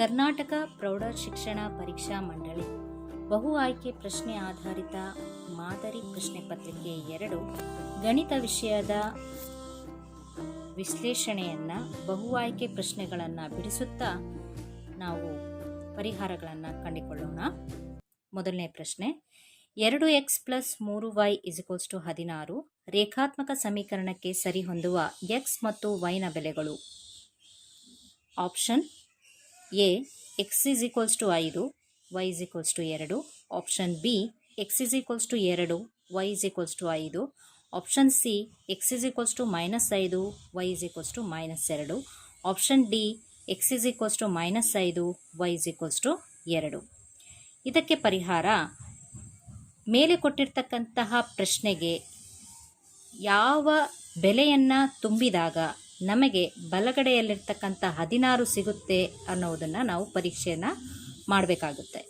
ಕರ್ನಾಟಕ ಪ್ರೌಢ ಶಿಕ್ಷಣ ಪರೀಕ್ಷಾ ಮಂಡಳಿ ಬಹು ಆಯ್ಕೆ ಪ್ರಶ್ನೆ ಆಧಾರಿತ ಮಾದರಿ ಪ್ರಶ್ನೆ ಪತ್ರಿಕೆ 2 ಗಣಿತ ವಿಷಯದ ವಿಶ್ಲೇಷಣೆಯನ್ನು ಬಹು ಆಯ್ಕೆ ಪ್ರಶ್ನೆಗಳನ್ನು ಬಿಡಿಸುತ್ತಾ ನಾವು ಪರಿಹಾರಗಳನ್ನು ಕಂಡುಕೊಳ್ಳೋಣ. ಮೊದಲನೇ ಪ್ರಶ್ನೆ, 2x + 3y = 16 ರೇಖಾತ್ಮಕ ಸಮೀಕರಣಕ್ಕೆ ಸರಿಹೊಂದುವ x ಮತ್ತು y ನ ಬೆಲೆಗಳು. Option A x = 5 y = 2, option B x = 2 y = 5, option C x = -5 y = -2, option D x = -5 y = 2. ಇದಕ್ಕೆ ಪರಿಹಾರ, ಮೇಲೆ ಕೊಟ್ಟಿರ್ತಕ್ಕಂತಹ ಪ್ರಶ್ನೆಗೆ ಯಾವ ಬೆಲೆಯನ್ನು ತುಂಬಿದಾಗ ನಮಗೆ ಬಲಗಡೆಯಲ್ಲಿರ್ತಕ್ಕಂಥ 16 ಸಿಗುತ್ತೆ ಅನ್ನೋದನ್ನು ನಾವು ಪರೀಕ್ಷೆಯನ್ನು ಮಾಡಬೇಕಾಗುತ್ತೆ.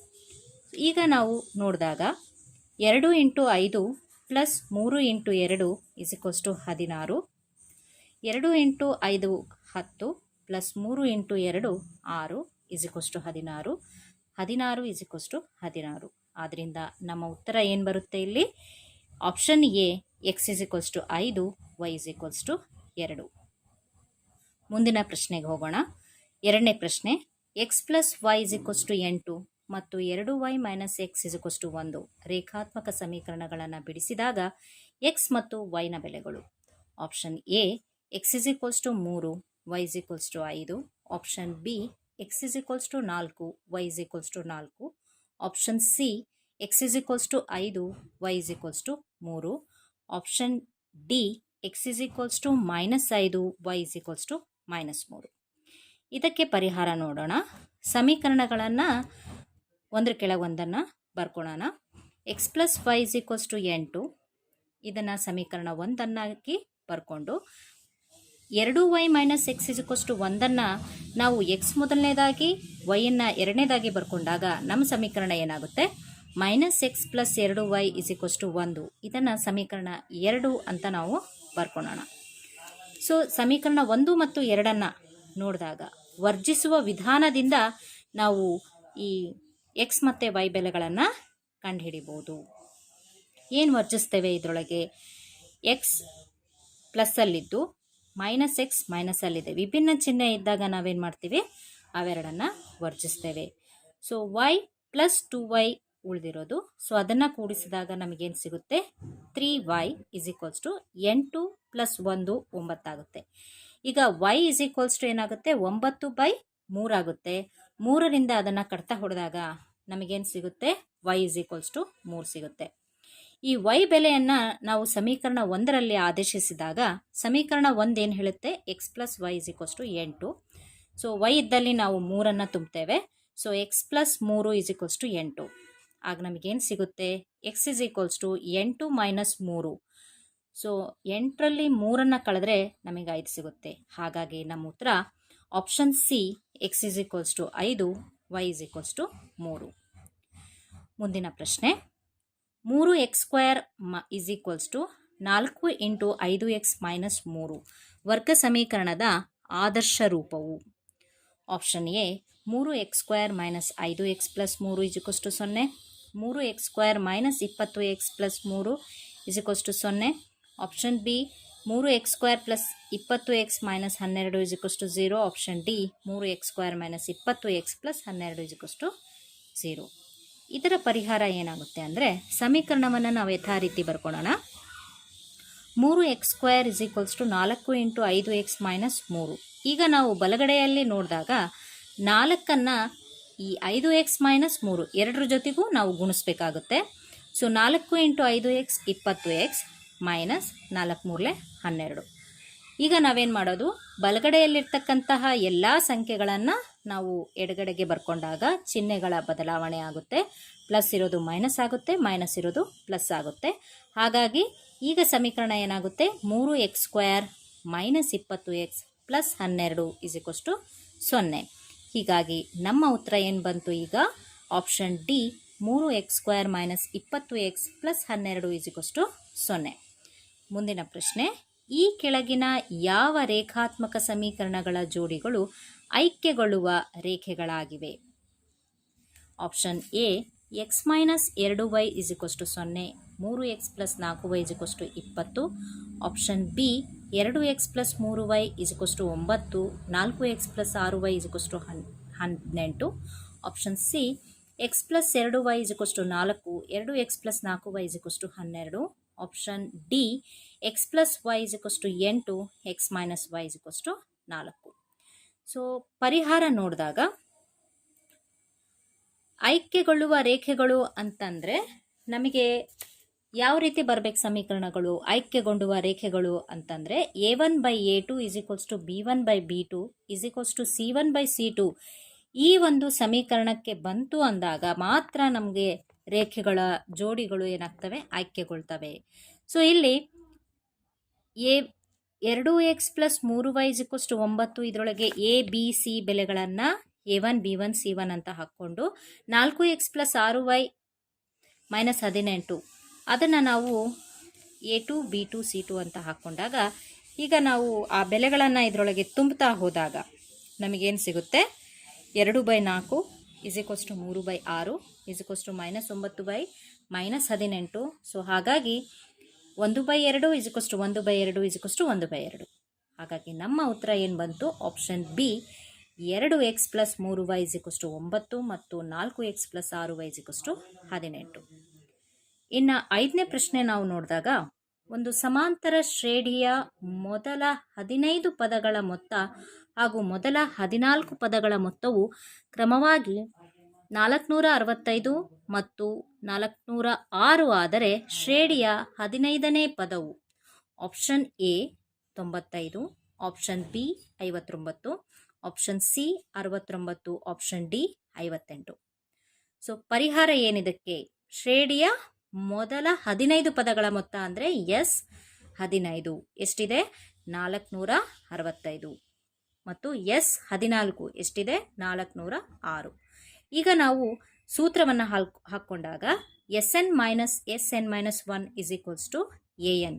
ಈಗ ನಾವು ನೋಡಿದಾಗ 2 × 5 + 3 × 2 = 16, 2 × 5 10 + 3 × 2 6 = 16, 16 = 16. ಆದ್ದರಿಂದ ನಮ್ಮ ಉತ್ತರ ಏನು ಬರುತ್ತೆ ಇಲ್ಲಿ? Option A x = 5 y = 2. ಮುಂದಿನ ಪ್ರಶ್ನೆಗೆ ಹೋಗೋಣ. ಎರಡನೇ ಪ್ರಶ್ನೆ, x + y = 8 ಮತ್ತು 2y - x = 1 ರೇಖಾತ್ಮಕ ಸಮೀಕರಣಗಳನ್ನು ಬಿಡಿಸಿದಾಗ x ಮತ್ತು y ನ ಬೆಲೆಗಳು. Option A x = 3 y = 5, option B x = 4 y = 4, option C x = 5 y = 3, option D x = -5 y = -3. ಇದಕ್ಕೆ ಪರಿಹಾರ ನೋಡೋಣ. ಸಮೀಕರಣಗಳನ್ನು ಒಂದರ ಕೆಳಗೆ ಒಂದನ್ನು ಬರ್ಕೊಳ್ಳೋಣ. x + y = 8 ಇದನ್ನು ಸಮೀಕರಣ 1 ಬರ್ಕೊಂಡು 2y - x = 1 ನಾವು x ಮೊದಲನೇದಾಗಿ y ಅನ್ನು ಎರಡನೇದಾಗಿ ಬರ್ಕೊಂಡಾಗ ನಮ್ಮ ಸಮೀಕರಣ ಏನಾಗುತ್ತೆ? -x + 2y = 1 ಇದನ್ನು ಸಮೀಕರಣ 2 ಅಂತ ನಾವು ಬರ್ಕೊಳ್ಳೋಣ. ಸೊ ಸಮೀಕರಣ 1 ಮತ್ತು 2 ನೋಡಿದಾಗ ವರ್ಜಿಸುವ ವಿಧಾನದಿಂದ ನಾವು ಈ x ಮತ್ತು y ಬೆಲೆಗಳನ್ನು ಕಂಡುಹಿಡಿಬೋದು. ಏನು ವರ್ಜಿಸ್ತೇವೆ ಇದರೊಳಗೆ? x ಪ್ಲಸ್ಸಲ್ಲಿದ್ದು -x ಮೈನಸಲ್ಲಿದೆ. ವಿಭಿನ್ನ ಚಿಹ್ನೆ ಇದ್ದಾಗ ನಾವೇನು ಮಾಡ್ತೀವಿ? ಅವೆರಡನ್ನು ವರ್ಜಿಸ್ತೇವೆ. ಸೊ y + 2y ಉಳಿದಿರೋದು. ಸೊ ಅದನ್ನು ಕೂಡಿಸಿದಾಗ ನಮಗೇನು ಸಿಗುತ್ತೆ? 3y = 8 + 1 9 ಆಗುತ್ತೆ. ಈಗ y ಏನಾಗುತ್ತೆ? 9/3 ಆಗುತ್ತೆ. 3ರಿಂದ ಅದನ್ನು ಕಡ್ತಾ ಹೊಡೆದಾಗ ನಮಗೇನು ಸಿಗುತ್ತೆ? y = 3 ಸಿಗುತ್ತೆ. ಈ y ಬೆಲೆಯನ್ನು ನಾವು ಸಮೀಕರಣ 1ರಲ್ಲಿ ಆದೇಶಿಸಿದಾಗ ಸಮೀಕರಣ 1 ಏನು ಹೇಳುತ್ತೆ? x + y = 8. ಸೊ y ಇದ್ದಲ್ಲಿ ನಾವು 3ಅನ್ನು ತುಂಬ್ತೇವೆ. So x + 3 = 8. ಆಗ ನಮಗೇನು ಸಿಗುತ್ತೆ? x = 8 - 3. ಸೊ 8ರಲ್ಲಿ 3ಅನ್ನು ಕಳೆದ್ರೆ ನಮಗೆ 5 ಸಿಗುತ್ತೆ. ಹಾಗಾಗಿ ನಮ್ಮ ಉತ್ತರ ಆಪ್ಷನ್ ಸಿ x = 5 y = 3. ಮುಂದಿನ ಪ್ರಶ್ನೆ, 3x² = 4 × 5x - 3 ವರ್ಗ ಸಮೀಕರಣದ ಆದರ್ಶ ರೂಪವು. Option A 3x² - 5x + 3 = 0, 3x² - 20x + 3 = 0, option B 3x² + 20x - 12 = 0, option D 3x² - 20x + 12 = 0. ಇದರ ಪರಿಹಾರ ಏನಾಗುತ್ತೆ ಅಂದರೆ ಸಮೀಕರಣವನ್ನು ನಾವು ಯಥಾ ರೀತಿ ಬರ್ಕೊಳ್ಳೋಣ. 3x² = 4 × 5x - 3. ಈಗ ನಾವು ಬಲಗಡೆಯಲ್ಲಿ ನೋಡಿದಾಗ 4ಅನ್ನು ಈ 5x - 3 ಎರಡರ ಜೊತೆಗೂ ನಾವು ಗುಣಿಸ್ಬೇಕಾಗುತ್ತೆ. So 4 × 5x 20x -4 3 12. ಈಗ ನಾವೇನು ಮಾಡೋದು? ಬಲಗಡೆಯಲ್ಲಿರ್ತಕ್ಕಂತಹ ಎಲ್ಲ ಸಂಖ್ಯೆಗಳನ್ನು ನಾವು ಎಡಗಡೆಗೆ ಬರ್ಕೊಂಡಾಗ ಚಿಹ್ನೆಗಳ ಬದಲಾವಣೆ ಆಗುತ್ತೆ. ಪ್ಲಸ್ ಇರೋದು ಮೈನಸ್ ಆಗುತ್ತೆ, ಮೈನಸ್ ಇರೋದು ಪ್ಲಸ್ ಆಗುತ್ತೆ. ಹಾಗಾಗಿ ಈಗ ಸಮೀಕರಣ ಏನಾಗುತ್ತೆ? 3x² - 20x + 12 = 0. ಹೀಗಾಗಿ ನಮ್ಮ ಉತ್ತರ ಏನು ಬಂತು? ಈಗ ಆಪ್ಷನ್ ಡಿ 3x² - 20x + 12 = 0. ಮುಂದಿನ ಪ್ರಶ್ನೆ, ಈ ಕೆಳಗಿನ ಯಾವ ರೇಖಾತ್ಮಕ ಸಮೀಕರಣಗಳ ಜೋಡಿಗಳು ಐಕ್ಯಗೊಳ್ಳುವ ರೇಖೆಗಳಾಗಿವೆ? Option A x minus 2y = 0, 3x + 4y = 20. Option B 2x + 3y = 9, 4x + 6y = 18. Option C x + 2y = 4, 2x + 4y = 12. Option D x + y = 8, x - y = 4. So ಪರಿಹಾರ ನೋಡಿದಾಗ ಐಕ್ಯಗೊಳ್ಳುವ ರೇಖೆಗಳು ಅಂತಂದರೆ ನಮಗೆ ಯಾವ ರೀತಿ ಬರಬೇಕು ಸಮೀಕರಣಗಳು? ಐಕ್ಯಗೊಂಡುವ ರೇಖೆಗಳು ಅಂತಂದರೆ a1/a2 = b1/b2 = c1/c2 ಈ ಒಂದು ಸಮೀಕರಣಕ್ಕೆ ಬಂತು ಅಂದಾಗ ಮಾತ್ರ ನಮಗೆ ರೇಖೆಗಳ ಜೋಡಿಗಳು ಏನಾಗ್ತವೆ? ಆಯ್ಕೆಗೊಳ್ತವೆ. ಸೊ ಇಲ್ಲಿ 2x + 3y = 9 ಇದರೊಳಗೆ a b c ಬೆಲೆಗಳನ್ನು a1 b1 c1 ಅಂತ ಹಾಕ್ಕೊಂಡು 4x + 6y - 18 ಅದನ್ನು ನಾವು a2 b2 c2 ಅಂತ ಹಾಕ್ಕೊಂಡಾಗ ಈಗ ನಾವು ಆ ಬೆಲೆಗಳನ್ನು ಇದರೊಳಗೆ ತುಂಬುತ್ತಾ ಹೋದಾಗ ನಮಗೇನು ಸಿಗುತ್ತೆ? 2/4 = 3/6 = -9/- -18. ಸೊ ಹಾಗಾಗಿ 1/2 = 1/2 = 1/2. ಹಾಗಾಗಿ ನಮ್ಮ ಉತ್ತರ ಏನು ಬಂತು? ಆಪ್ಷನ್ ಬಿ 2x + 3y = 9 ಮತ್ತು 4x + 6y = 18. ಇನ್ನು 5ನೇ ಪ್ರಶ್ನೆ ನಾವು ನೋಡಿದಾಗ ಒಂದು ಸಮಾಂತರ ಶ್ರೇಣಿಯ ಮೊದಲ 15 ಪದಗಳ ಮೊತ್ತ ಹಾಗೂ ಮೊದಲ 14 ಪದಗಳ ಮೊತ್ತವು ಕ್ರಮವಾಗಿ 465 ಮತ್ತು 406 ಆದರೆ ಶ್ರೇಣಿಯ 15ನೇ ಪದವು option A 95, option B 59, option C 69, option D 58. So ಪರಿಹಾರ ಏನಿದಕ್ಕೆ? ಶ್ರೇಣಿಯ ಮೊದಲ 15 ಪದಗಳ ಮೊತ್ತ ಅಂದರೆ ಎಸ್ 15 ಎಷ್ಟಿದೆ? 465 ಮತ್ತು ಎಸ್ 14 ಎಷ್ಟಿದೆ? 406. ಈಗ ನಾವು ಸೂತ್ರವನ್ನು ಹಾಕ್ಕೊಂಡಾಗ SN - SN - 1 = AN.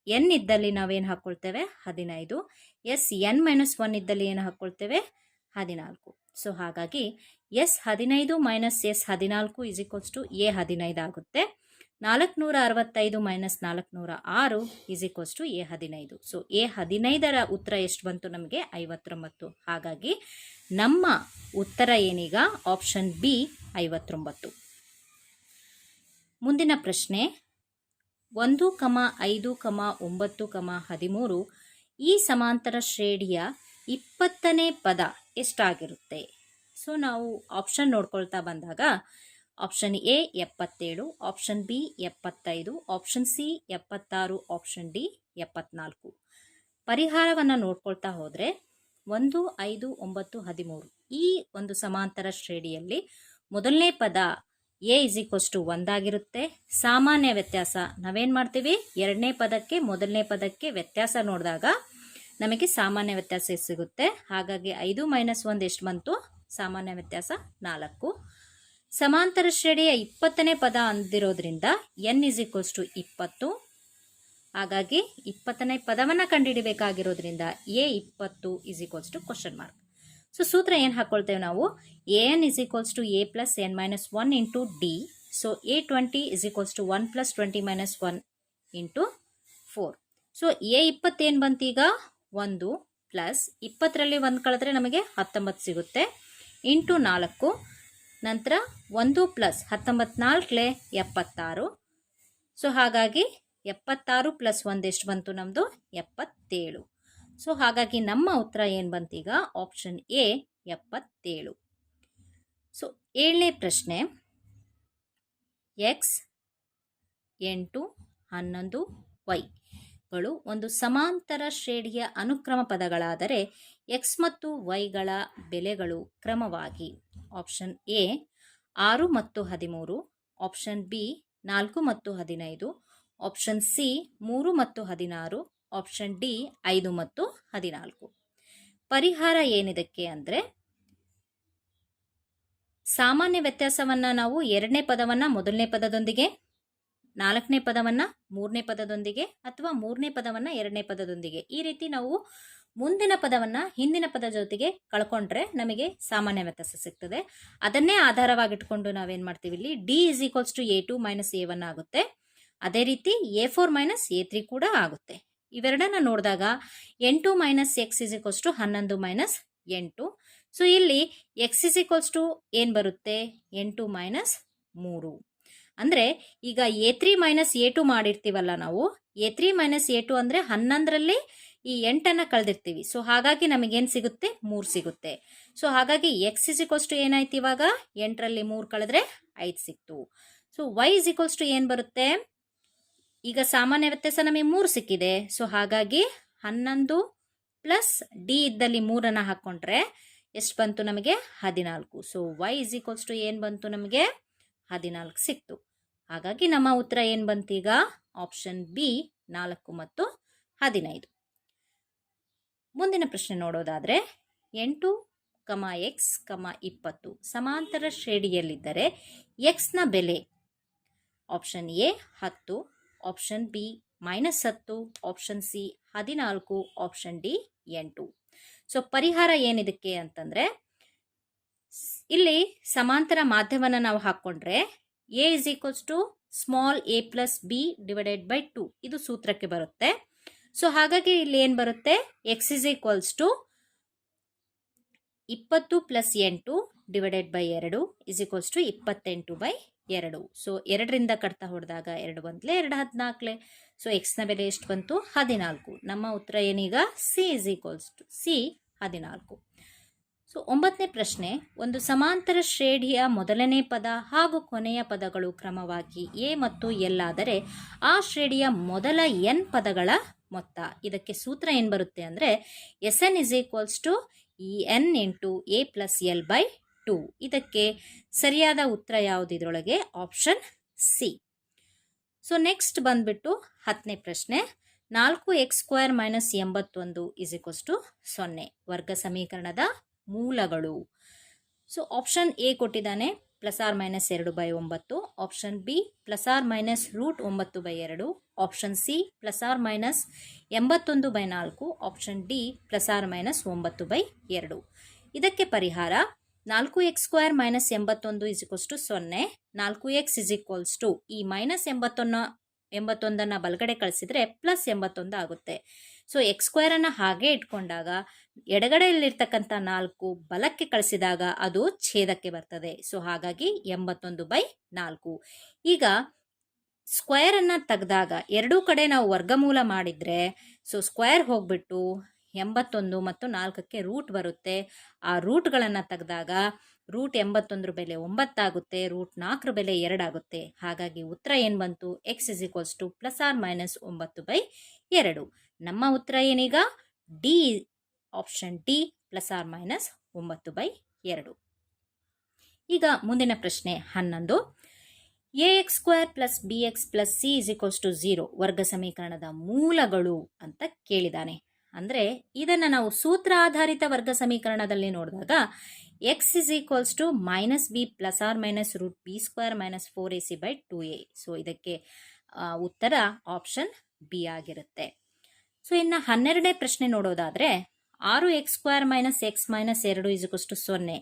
n ಇದ್ದಲ್ಲಿ ನಾವೇನು ಹಾಕ್ಕೊಳ್ತೇವೆ? 15. SN - 1 ಇದ್ದಲ್ಲಿ ಏನು ಹಾಕ್ಕೊಳ್ತೇವೆ? 14. ಸೊ ಹಾಗಾಗಿ S15 - S14 = A15 ಆಗುತ್ತೆ. 465 - 406 = A15. ಸೊ A15ರ ಉತ್ತರ ಎಷ್ಟು ಬಂತು ನಮಗೆ? 59. ಹಾಗಾಗಿ ನಮ್ಮ ಉತ್ತರ ಏನೀಗ? Option B 59. ಮುಂದಿನ ಪ್ರಶ್ನೆ 1, 5, 9, 13 ಈ ಸಮಾಂತರ ಶ್ರೇಣಿಯ 20ನೇ ಪದ ಎಷ್ಟಾಗಿರುತ್ತೆ? ಸೊ ನಾವು ಆಪ್ಷನ್ ನೋಡ್ಕೊಳ್ತಾ ಬಂದಾಗ option A 77, option B 75, option C 76, option D 74. ಪರಿಹಾರವನ್ನು ನೋಡ್ಕೊಳ್ತಾ ಹೋದರೆ 1, 5, 9, 13 ಈ ಒಂದು ಸಮಾಂತರ ಶ್ರೇಣಿಯಲ್ಲಿ ಮೊದಲನೇ ಪದ ಎ = 1 ಆಗಿರುತ್ತೆ. ಸಾಮಾನ್ಯ ವ್ಯತ್ಯಾಸ ನಾವೇನು ಮಾಡ್ತೀವಿ? ಎರಡನೇ ಪದಕ್ಕೆ ಮೊದಲನೇ ಪದಕ್ಕೆ ವ್ಯತ್ಯಾಸ ನೋಡಿದಾಗ ನಮಗೆ ಸಾಮಾನ್ಯ ವ್ಯತ್ಯಾಸ ಸಿಗುತ್ತೆ. ಹಾಗಾಗಿ 5 - 1 ಎಷ್ಟು ಬಂತು? ಸಾಮಾನ್ಯ ವ್ಯತ್ಯಾಸ 4. ಸಮಾಂತರ ಶ್ರೇಣಿಯ 20ನೇ ಪದ ಅಂದಿರೋದ್ರಿಂದ n = 20. ಹಾಗಾಗಿ 20ನೇ ಪದವನ್ನು ಕಂಡುಹಿಡಿಬೇಕಾಗಿರೋದ್ರಿಂದ a 20 = (?). ಸೊ ಸೂತ್ರ ಏನು ಹಾಕ್ಕೊಳ್ತೇವೆ ನಾವು? an = a + n - 1 × d. So a20 = 1 + 20 - 1 × 4. So a20 ಏನು ಬಂತು ಈಗ? 1 ಪ್ಲಸ್ 20ರಲ್ಲಿ 1 ಕಳೆದ್ರೆ ನಮಗೆ 19 ಸಿಗುತ್ತೆ. ಇಂಟು 4 ನಂತರ 1 ಪ್ಲಸ್ 19 4 76. ಸೊ ಹಾಗಾಗಿ 76 + 1 ಎಷ್ಟು ಬಂತು ನಮ್ಮದು? 77. ಸೊ ಹಾಗಾಗಿ ನಮ್ಮ ಉತ್ತರ ಏನು ಬಂತೀಗ? Option A 77. ಸೊ 7ನೇ ಪ್ರಶ್ನೆ x 8 11 y ಗಳು ಒಂದು ಸಮಾಂತರ ಶ್ರೇಣಿಯ ಅನುಕ್ರಮ ಪದಗಳಾದರೆ x ಮತ್ತು yಗಳ ಬೆಲೆಗಳು ಕ್ರಮವಾಗಿ ಆಪ್ಷನ್ ಎ 6 ಮತ್ತು 13, ಆಪ್ಷನ್ ಬಿ 4 ಮತ್ತು 15, ಆಪ್ಷನ್ ಸಿ 3 ಮತ್ತು 16, ಆಪ್ಷನ್ ಡಿ 5 ಮತ್ತು 14. ಪರಿಹಾರ ಏನಿದಕ್ಕೆ ಅಂದರೆ ಸಾಮಾನ್ಯ ವ್ಯತ್ಯಾಸವನ್ನು ನಾವು ಎರಡನೇ ಪದವನ್ನು ಮೊದಲನೇ ಪದದೊಂದಿಗೆ 4ನೇ ಪದವನ್ನು 3ನೇ ಪದದೊಂದಿಗೆ ಅಥವಾ 3ನೇ ಪದವನ್ನು 2ನೇ ಪದದೊಂದಿಗೆ ಈ ರೀತಿ ನಾವು ಮುಂದಿನ ಪದವನ್ನು ಹಿಂದಿನ ಪದ ಜೊತೆಗೆ ಕಳ್ಕೊಂಡ್ರೆ ನಮಗೆ ಸಾಮಾನ್ಯ ವ್ಯತ್ಯಾಸ ಸಿಗ್ತದೆ. ಅದನ್ನೇ ಆಧಾರವಾಗಿಟ್ಕೊಂಡು ನಾವೇನು ಮಾಡ್ತೀವಿ ಇಲ್ಲಿ D is equals to A2 minus A1 ಆಗುತ್ತೆ. ಅದೇ ರೀತಿ A4 ಮೈನಸ್ A3 ಕೂಡ ಆಗುತ್ತೆ. ಇವೆರಡನ್ನ ನೋಡಿದಾಗ 8 minus x is equals to 11 minus 8. So ಇಲ್ಲಿ ಎಕ್ಸ್ ಇಸ್ ಈಕ್ವಲ್ಸ್ ಟು ಏನು ಬರುತ್ತೆ 8 ಮೈನಸ್ 3. ಅಂದರೆ ಈಗ A3 ಮೈನಸ್ A2 ಮಾಡಿರ್ತೀವಲ್ಲ ನಾವು A3 ಮೈನಸ್ A2 ಅಂದರೆ 11ರಲ್ಲಿ ಈ 8ಅನ್ನು ಕಳೆದಿರ್ತೀವಿ. ಸೊ ಹಾಗಾಗಿ ನಮಗೇನು ಸಿಗುತ್ತೆ 3 ಸಿಗುತ್ತೆ. ಸೊ ಹಾಗಾಗಿ ಎಕ್ಸ್ ಇಸ್ ಈಕ್ವಲ್ಸ್ ಟು ಏನಾಯ್ತು ಇವಾಗ 8ರಲ್ಲಿ 3 ಕಳೆದ್ರೆ 5 ಸಿಕ್ತು. So y is equals to ಏನು ಬರುತ್ತೆ ಈಗ ಸಾಮಾನ್ಯ ವ್ಯತ್ಯಾಸ ನಮಗೆ 3 ಸಿಕ್ಕಿದೆ. ಸೊ ಹಾಗಾಗಿ 11 ಪ್ಲಸ್ ಡಿ ಇದ್ದಲ್ಲಿ 3ಅನ್ನು ಹಾಕ್ಕೊಂಡ್ರೆ ಎಷ್ಟು ಬಂತು ನಮಗೆ 14. So y is equals to ಏನು ಬಂತು ನಮಗೆ 14 ಸಿಕ್ತು. ಹಾಗಾಗಿ ನಮ್ಮ ಉತ್ತರ ಏನು ಬಂತು ಈಗ ಆಪ್ಷನ್ ಬಿ 4 ಮತ್ತು 15. ಮುಂದಿನ ಪ್ರಶ್ನೆ ನೋಡೋದಾದರೆ 8, x, 20 ಸಮಾಂತರ ಶ್ರೇಣಿಯಲ್ಲಿದ್ದರೆ ಎಕ್ಸ್ನ ಬೆಲೆ option A 10, option B -10, option C 14, option D 8. So ಪರಿಹಾರ ಏನಿದಕ್ಕೆ ಅಂತಂದರೆ ಇಲ್ಲಿ ಸಮಾಂತರ ಮಾಧ್ಯಮವನ್ನು ನಾವು ಹಾಕ್ಕೊಂಡ್ರೆ A is equals to small a plus b divided by 2 ಇದು ಸೂತ್ರಕ್ಕೆ ಬರುತ್ತೆ. ಸೊ ಹಾಗಾಗಿ ಇಲ್ಲಿ ಏನು ಬರುತ್ತೆ x is equals to 20 plus 8 divided by 2 is equals to 28/2. So 2ರಿಂದ ಕಡ್ತಾ ಹೊಡೆದಾಗ 2 ಬಂದ್ಲೆ 2 14. ಸೊ ಎಕ್ಸ್ನ ಬೆಲೆ ಎಷ್ಟು ಬಂತು 14. ನಮ್ಮ ಉತ್ತರ ಏನೀಗ C is equals to C 14. So 9ನೇ ಪ್ರಶ್ನೆ ಒಂದು ಸಮಾಂತರ ಶ್ರೇಣಿಯ ಮೊದಲನೇ ಪದ ಹಾಗೂ ಕೊನೆಯ ಪದಗಳು ಕ್ರಮವಾಗಿ ಎ ಮತ್ತು ಎಲ್ ಆದರೆ ಆ ಶ್ರೇಣಿಯ ಮೊದಲ ಎನ್ ಪದಗಳ ಮೊತ್ತ. ಇದಕ್ಕೆ ಸೂತ್ರ ಏನು ಬರುತ್ತೆ ಅಂದರೆ S N is equals to N into A plus L by 2. ಇದಕ್ಕೆ ಸರಿಯಾದ ಉತ್ತರ ಯಾವುದು ಇದರೊಳಗೆ ಆಪ್ಷನ್ ಸಿ. ಸೊ ನೆಕ್ಸ್ಟ್ ಬಂದ್ಬಿಟ್ಟು 10ನೇ ಪ್ರಶ್ನೆ 4x² minus 81 is equals to 0 ವರ್ಗ ಸಮೀಕರಣದ ಮೂಲಗಳು. ಸೊ ಆಪ್ಷನ್ ಎ ಕೊಟ್ಟಿದ್ದಾನೆ +/-2/9, option B +/-√9/2, option C +/-81/4, option D +/-9/2. ಇದಕ್ಕೆ ಪರಿಹಾರ 4x² minus 81 is equals to 0. 4x is equals to ಈ -81 ಬಲಗಡೆ ಕಳಿಸಿದ್ರೆ +81 ಆಗುತ್ತೆ. ಸೊ x² ಹಾಗೆ ಇಟ್ಕೊಂಡಾಗ ಎಡಗಡೆಯಲ್ಲಿರ್ತಕ್ಕಂಥ 4 ಬಲಕ್ಕೆ ಕಳಿಸಿದಾಗ ಅದು ಛೇದಕ್ಕೆ ಬರ್ತದೆ. ಸೊ ಹಾಗಾಗಿ 81/4. ಈಗ ಸ್ಕ್ವೇರನ್ನು ತೆಗೆದಾಗ ಎರಡೂ ಕಡೆ ನಾವು ವರ್ಗಮೂಲ ಮಾಡಿದರೆ ಸೊ ಸ್ಕ್ವೇರ್ ಹೋಗ್ಬಿಟ್ಟು 81 ಮತ್ತು 4ಕ್ಕೆ ರೂಟ್ ಬರುತ್ತೆ. ಆ ರೂಟ್ಗಳನ್ನು ತೆಗೆದಾಗ √81 ಬೆಲೆ 9 ಆಗುತ್ತೆ, √4 ಬೆಲೆ 2 ಆಗುತ್ತೆ. ಹಾಗಾಗಿ ಉತ್ತರ ಏನು ಬಂತು ಎಕ್ಸ್ ಇಸ್ ಈಕ್ವಲ್ಸ್ ಟು +/-9/2. ನಮ್ಮ ಉತ್ತರ ಏನೀಗ ಡಿ ಆಪ್ಷನ್ ಡಿ +/-9/2. ಈಗ ಮುಂದಿನ ಪ್ರಶ್ನೆ 11 ax² plus bx plus c is equals to 0 ವರ್ಗ ಸಮೀಕರಣದ ಮೂಲಗಳು ಅಂತ ಕೇಳಿದಾನೆ. ಅಂದರೆ ಇದನ್ನು ನಾವು ಸೂತ್ರ ಆಧಾರಿತ ವರ್ಗ ಸಮೀಕರಣದಲ್ಲಿ ನೋಡಿದಾಗ x is equals to -b +/-√b² - 4ac/2a. So ಇದಕ್ಕೆ ಉತ್ತರ ಆಪ್ಷನ್ ಬಿ ಆಗಿರುತ್ತೆ. ಸೊ ಇನ್ನು 12ನೇ ಪ್ರಶ್ನೆ ನೋಡೋದಾದರೆ 6x² - x - 2 is equals to 0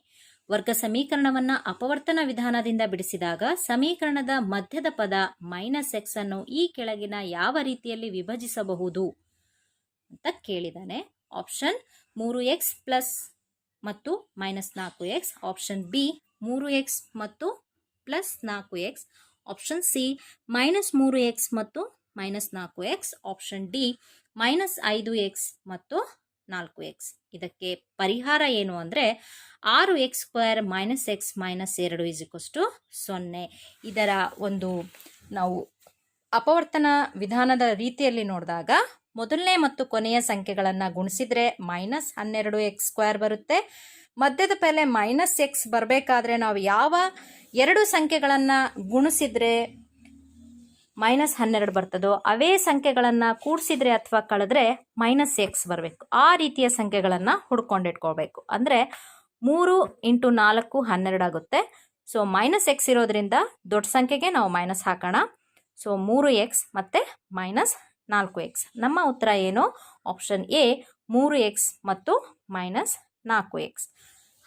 ವರ್ಗ ಸಮೀಕರಣವನ್ನು ಅಪವರ್ತನ ವಿಧಾನದಿಂದ ಬಿಡಿಸಿದಾಗ ಸಮೀಕರಣದ ಮಧ್ಯದ ಪದ -x ಅನ್ನು ಈ ಕೆಳಗಿನ ಯಾವ ರೀತಿಯಲ್ಲಿ ವಿಭಜಿಸಬಹುದು ಅಂತ ಕೇಳಿದ್ದಾನೆ. ಆಪ್ಷನ್ 3x ಪ್ಲಸ್ ಮತ್ತು -4x, ಆಪ್ಷನ್ ಬಿ 3x ಮತ್ತು +4x, ಆಪ್ಷನ್ ಸಿ -3x ಮತ್ತು -4x, ಆಪ್ಷನ್ ಡಿ -5x ಮತ್ತು 4x. ಇದಕ್ಕೆ ಪರಿಹಾರ ಏನು ಅಂದರೆ 6x² - x - 2 is equals to 0. ಇದರ ಒಂದು ನಾವು ಅಪವರ್ತನ ವಿಧಾನದ ರೀತಿಯಲ್ಲಿ ನೋಡಿದಾಗ ಮೊದಲನೇ ಮತ್ತು ಕೊನೆಯ ಸಂಖ್ಯೆಗಳನ್ನು ಗುಣಿಸಿದರೆ -12x² ಬರುತ್ತೆ. ಮಧ್ಯದ ಬೆಲೆ -x ಬರಬೇಕಾದ್ರೆ ನಾವು ಯಾವ ಎರಡು ಸಂಖ್ಯೆಗಳನ್ನು ಗುಣಿಸಿದ್ರೆ -12 ಬರ್ತದೋ ಅವೇ ಸಂಖ್ಯೆಗಳನ್ನು ಕೂಡಿಸಿದ್ರೆ ಅಥವಾ ಕಳೆದ್ರೆ -x ಬರಬೇಕು. ಆ ರೀತಿಯ ಸಂಖ್ಯೆಗಳನ್ನು ಹುಡ್ಕೊಂಡಿಟ್ಕೊಳ್ಬೇಕು. ಅಂದರೆ 3 × 4 12 ಆಗುತ್ತೆ. ಸೊ -x ಇರೋದ್ರಿಂದ ದೊಡ್ಡ ಸಂಖ್ಯೆಗೆ ನಾವು ಮೈನಸ್ ಹಾಕೋಣ. ಸೊ 3x ಮತ್ತು -4x. ನಮ್ಮ ಉತ್ತರ ಏನು? ಆಪ್ಷನ್ ಎ 3x ಮತ್ತು -4x.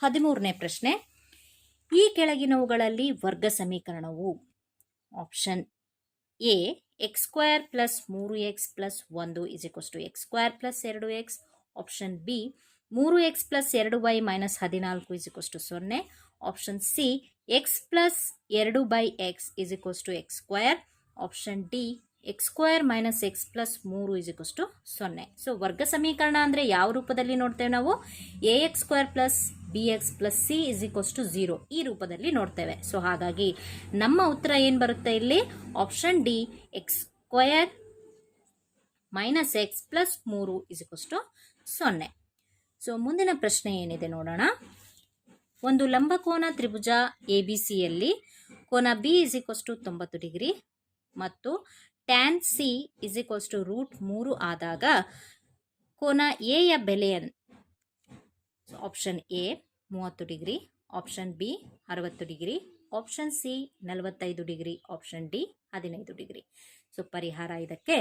13ನೇ ಪ್ರಶ್ನೆ, ಈ ಕೆಳಗಿನವುಗಳಲ್ಲಿ ವರ್ಗ ಸಮೀಕರಣವು option A x² + 3x + 1 = x² + 2x. Option B 3x + 2y - 14 = 0. Option C x + 2x = x². Option D x² - x + 3 = 0. So ವರ್ಗ ಸಮೀಕರಣ ಅಂದರೆ ಯಾವ ರೂಪದಲ್ಲಿ ನೋಡ್ತೇವೆ ನಾವು? ax² + bx + c = 0 ಈ ರೂಪದಲ್ಲಿ ನೋಡ್ತೇವೆ. ಸೊ ಹಾಗಾಗಿ ನಮ್ಮ ಉತ್ತರ ಏನು ಬರುತ್ತೆ ಇಲ್ಲಿ? Option D x² - x + 3 = 0. So ಮುಂದಿನ ಪ್ರಶ್ನೆ ಏನಿದೆ ನೋಡೋಣ. ಒಂದು ಲಂಬಕೋನ ತ್ರಿಭುಜ ABCಯಲ್ಲಿ ಕೋನ B = 90 ಡಿಗ್ರಿ ಮತ್ತು tan C √3 ಆದಾಗ ಕೋನ A ಯ ಬೆಲೆಯನ್ನು option A 30 degree, option B 60 degree, option C 45 degree, option D 15 degree. So ಪರಿಹಾರ ಇದಕ್ಕೆ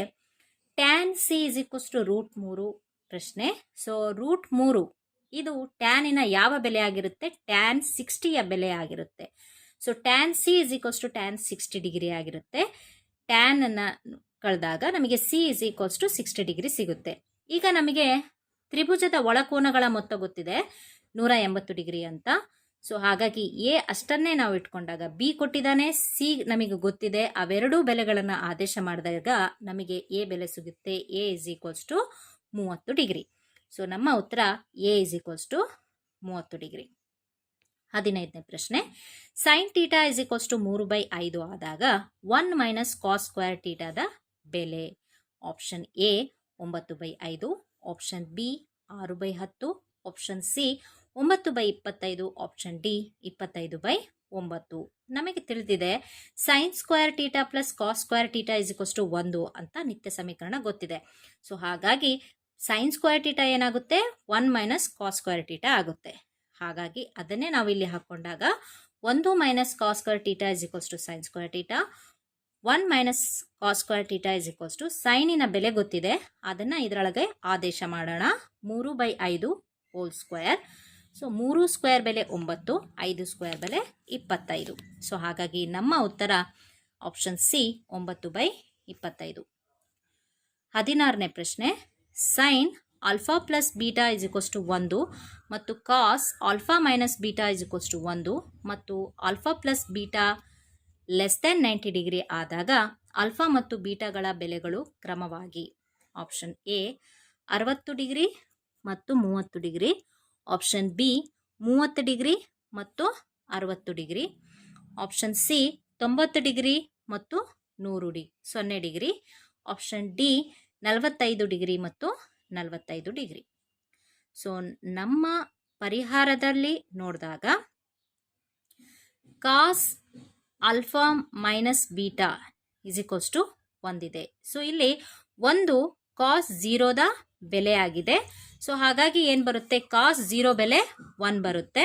tan C √3 ಪ್ರಶ್ನೆ. ಸೊ √3 ಇದು ಟ್ಯಾನಿನ ಯಾವ ಬೆಲೆ ಆಗಿರುತ್ತೆ? tan 60ಯ ಬೆಲೆ ಆಗಿರುತ್ತೆ. So tan C tan 60 degree ಆಗಿರುತ್ತೆ. ಟ್ಯಾನ್ ಅನ್ನು ಕಳೆದಾಗ ನಮಗೆ C 60 ಡಿಗ್ರಿ ಸಿಗುತ್ತೆ. ಈಗ ನಮಗೆ ತ್ರಿಭುಜದ ಒಳಕೋನಗಳ ಮೊತ್ತ ಗೊತ್ತಿದೆ 180 ಡಿಗ್ರಿ ಅಂತ. ಸೊ ಹಾಗಾಗಿ ಎ ಅಷ್ಟನ್ನೇ ನಾವು ಇಟ್ಕೊಂಡಾಗ ಬಿ ಕೊಟ್ಟಿದ್ದಾನೆ, ಸಿ ನಮಗೆ ಗೊತ್ತಿದೆ, ಅವೆರಡೂ ಬೆಲೆಗಳನ್ನು ಆದೇಶ ಮಾಡಿದಾಗ ನಮಗೆ ಎ ಬೆಲೆ ಸಿಗುತ್ತೆ. A = 30 degree. ಸೊ ನಮ್ಮ ಉತ್ತರ ಎ = 30 ಡಿಗ್ರಿ. 15ನೇ ಪ್ರಶ್ನೆ, sin θ = 3/5 ಆದಾಗ 1 - cos² θದ ಬೆಲೆ option A 9/5, option B 6/10, option C 9/25, option D 25/9. ನಮಗೆ ತಿಳಿದಿದೆ sin² θ + cos² θ 1 ಅಂತ ನಿತ್ಯ ಸಮೀಕರಣ ಗೊತ್ತಿದೆ. ಸೊ ಹಾಗಾಗಿ sin² θ ಏನಾಗುತ್ತೆ? 1 - cos² θ ಆಗುತ್ತೆ. ಹಾಗಾಗಿ ಅದನ್ನೇ ನಾವು ಇಲ್ಲಿ ಹಾಕೊಂಡಾಗ 1 - cos² θ = sin² θ, 1 - cos² θ ಸೈನಿನ ಬೆಲೆ ಗೊತ್ತಿದೆ, ಅದನ್ನು ಇದರೊಳಗೆ ಆದೇಶ ಮಾಡೋಣ. 3/5 ಹೋಲ್ ಸ್ಕ್ವೇರ್. ಸೊ 3² ಬೆಲೆ 9, 5² ಬೆಲೆ 25. ಸೊ ಹಾಗಾಗಿ ನಮ್ಮ ಉತ್ತರ ಆಪ್ಷನ್ ಸಿ 9/25. 16ನೇ ಪ್ರಶ್ನೆ, ಸೈನ್ ಆಲ್ಫಾ ಪ್ಲಸ್ ಬೀಟಾ = 1 ಮತ್ತು ಕಾಸ್ ಆಲ್ಫಾ ಮೈನಸ್ ಬೀಟಾ = 1 ಮತ್ತು ಆಲ್ಫಾ ಪ್ಲಸ್ ಬೀಟಾ <90 ಡಿಗ್ರಿ ಆದಾಗ ಆಲ್ಫಾ ಮತ್ತು ಬೀಟಾಗಳ ಬೆಲೆಗಳು ಕ್ರಮವಾಗಿ ಆಪ್ಷನ್ ಎ 60 ಡಿಗ್ರಿ ಮತ್ತು 30 ಡಿಗ್ರಿ, ಆಪ್ಷನ್ ಬಿ 30 ಡಿಗ್ರಿ ಮತ್ತು 60 ಡಿಗ್ರಿ, ಆಪ್ಷನ್ ಸಿ 90 ಡಿಗ್ರಿ ಮತ್ತು 0 ಡಿಗ್ರಿ, ಆಪ್ಷನ್ ಡಿ 45 ಡಿಗ್ರಿ ಮತ್ತು 45 ಡಿಗ್ರಿ. ಸೊ ನಮ್ಮ ಪರಿಹಾರದಲ್ಲಿ ನೋಡಿದಾಗ ಕಾಸ್ ಆಲ್ಫಾ ಮೈನಸ್ ಬೀಟಾ = 1 ಇದೆ. ಸೊ ಇಲ್ಲಿ ಒಂದು ಕಾಸ್ 0ದ ಬೆಲೆ ಆಗಿದೆ. ಸೊ ಹಾಗಾಗಿ ಏನು ಬರುತ್ತೆ? ಕಾಸ್ 0 ಬೆಲೆ 1 ಬರುತ್ತೆ.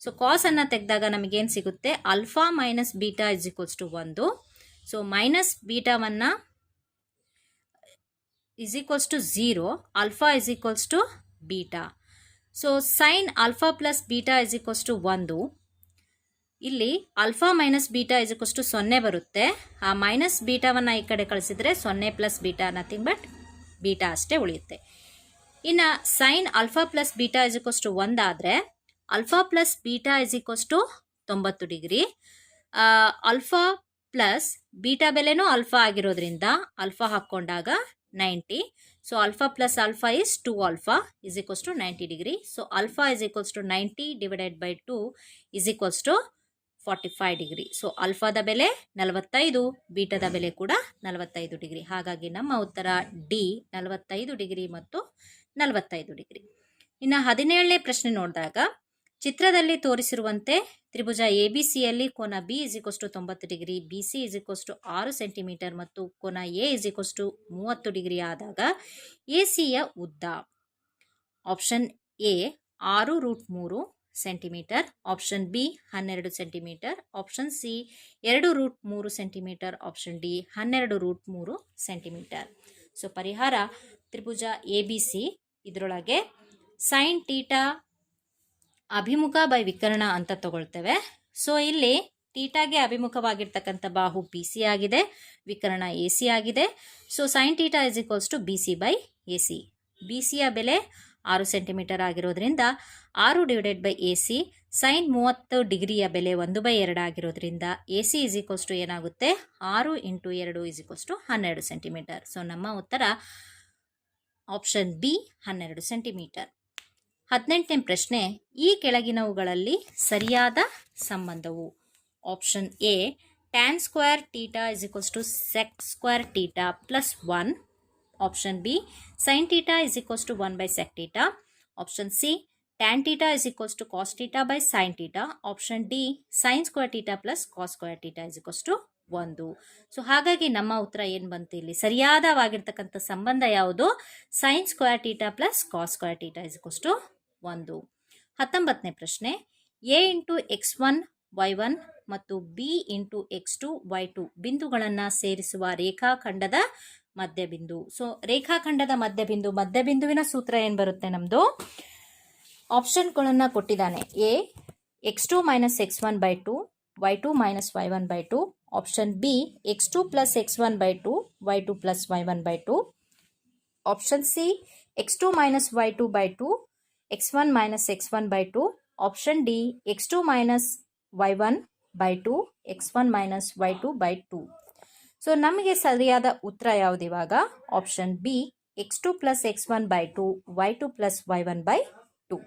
ಸೊ ಕಾಸ್ ಅನ್ನು ತೆಗೆದಾಗ ನಮಗೇನು ಸಿಗುತ್ತೆ? Alpha minus beta = 1. So minus ಬೀಟಾವನ್ನು = 0, alpha beta. So sine alpha plus beta = 1. ಇಲ್ಲಿ ಆಲ್ಫಾ ಮೈನಸ್ ಬೀಟಾ = 0 ಬರುತ್ತೆ. ಆ ಮೈನಸ್ ಬೀಟಾವನ್ನು ಈ ಕಡೆ ಕಳಿಸಿದರೆ 0 plus beta nothing but beta ಅಷ್ಟೇ ಉಳಿಯುತ್ತೆ. ಇನ್ನು ಸೈನ್ ಆಲ್ಫಾ ಪ್ಲಸ್ ಬೀಟಾ = 1 ಆದರೆ alpha plus beta = 90 degree. Alpha plus beta ಬೆಲೆನೂ ಆಲ್ಫಾ ಆಗಿರೋದ್ರಿಂದ ಆಲ್ಫಾ ಹಾಕ್ಕೊಂಡಾಗ 90. So alpha plus alpha is 2 alpha = 90 degree. So alpha = 90 / 2 = 45 degree. So ಆಲ್ಫಾದ ಬೆಲೆ 45, ಬೀಟಾದ ಬೆಲೆ ಕೂಡ 45 ಡಿಗ್ರಿ. ಹಾಗಾಗಿ ನಮ್ಮ ಉತ್ತರ ಡಿ 45 ಡಿಗ್ರಿ ಮತ್ತು 45 ಡಿಗ್ರಿ. ಇನ್ನು 17ನೇ ಪ್ರಶ್ನೆ ನೋಡಿದಾಗ ಚಿತ್ರದಲ್ಲಿ ತೋರಿಸಿರುವಂತೆ ತ್ರಿಭುಜ ABCಯಲ್ಲಿ ಕೋನ B = 90 ಡಿಗ್ರಿ, BC = 6 ಸೆಂಟಿಮೀಟರ್ ಮತ್ತು ಕೋನ A = 30 ಡಿಗ್ರಿ ಆದಾಗ AC ಯ ಉದ್ದ option A 6√3, centimetre, option B 12 centimetre, option C 2√3 centimetre, option D 12√3 centimetre. So ಪರಿಹಾರ ತ್ರಿಭುಜ ಎ ಬಿ ಸಿ, ಇದರೊಳಗೆ ಸೈನ್ ಟೀಟಾ ಅಭಿಮುಖ ಬೈ ವಿಕರ್ಣ ಅಂತ ತಗೊಳ್ತೇವೆ. ಸೊ ಇಲ್ಲಿ ಟೀಟಾಗೆ ಅಭಿಮುಖವಾಗಿರ್ತಕ್ಕಂಥ ಬಾಹು ಬಿ ಸಿ ಆಗಿದೆ, ವಿಕರ್ಣ ಎ ಸಿ ಆಗಿದೆ. So sine theta is equals to B C by A C. B ಸಿಯ ಬೆಲೆ 6 ಸೆಂಟಿಮೀಟರ್ ಆಗಿರೋದ್ರಿಂದ 6 divided by A C, sine 30 ಡಿಗ್ರಿಯ ಬೆಲೆ 1/2 ಆಗಿರೋದ್ರಿಂದ A C is equals to ಏನಾಗುತ್ತೆ, 6 into 2 is equals to 12 centimetre. So ನಮ್ಮ ಉತ್ತರ ಆಪ್ಷನ್ ಬಿ 12 ಸೆಂಟಿಮೀಟರ್. 18ನೇ ಪ್ರಶ್ನೆ, ಈ ಕೆಳಗಿನವುಗಳಲ್ಲಿ ಸರಿಯಾದ ಸಂಬಂಧವು. Option A tan square theta is equals to sec square theta plus 1. Option B sine theta is equals to 1/sec theta. Option C tan theta is equals to cos theta by sine theta. Option D sine square theta plus cos square theta is equals to 1. So ಹಾಗಾಗಿ ನಮ್ಮ ಉತ್ತರ ಏನು ಬಂತು, ಇಲ್ಲಿ ಸರಿಯಾದವಾಗಿರ್ತಕ್ಕಂಥ ಸಂಬಂಧ ಯಾವುದು, sine square theta plus cos square theta is equals to 1. 19ನೇ ಪ್ರಶ್ನೆ, ಎ ಇಂಟು x1 y1 ಮತ್ತು ಬಿ ಇಂಟು x2 y2 ಬಿಂದುಗಳನ್ನು ಸೇರಿಸುವ ರೇಖಾಖಂಡದ ಮಧ್ಯಬಿಂದು. ಸೊ ರೇಖಾಖಂಡದ ಮಧ್ಯಬಿಂದುವಿನ ಸೂತ್ರ ಏನು ಬರುತ್ತೆ ನಮ್ಮದು, ಆಪ್ಷನ್ಗಳನ್ನು ಕೊಟ್ಟಿದ್ದಾನೆ. A x2 minus x1/2, y2 minus y1/2. Option B x2 plus x1/2, y2 plus y1/2. Option C x2 minus y2/2, x1 minus x1/2. Option D x2 minus y1/2, x1 minus y2/2. So ನಮಗೆ ಸರಿಯಾದ ಉತ್ತರ ಯಾವುದು ಇವಾಗ, option B x2 plus x1/2, y2 plus y1/2.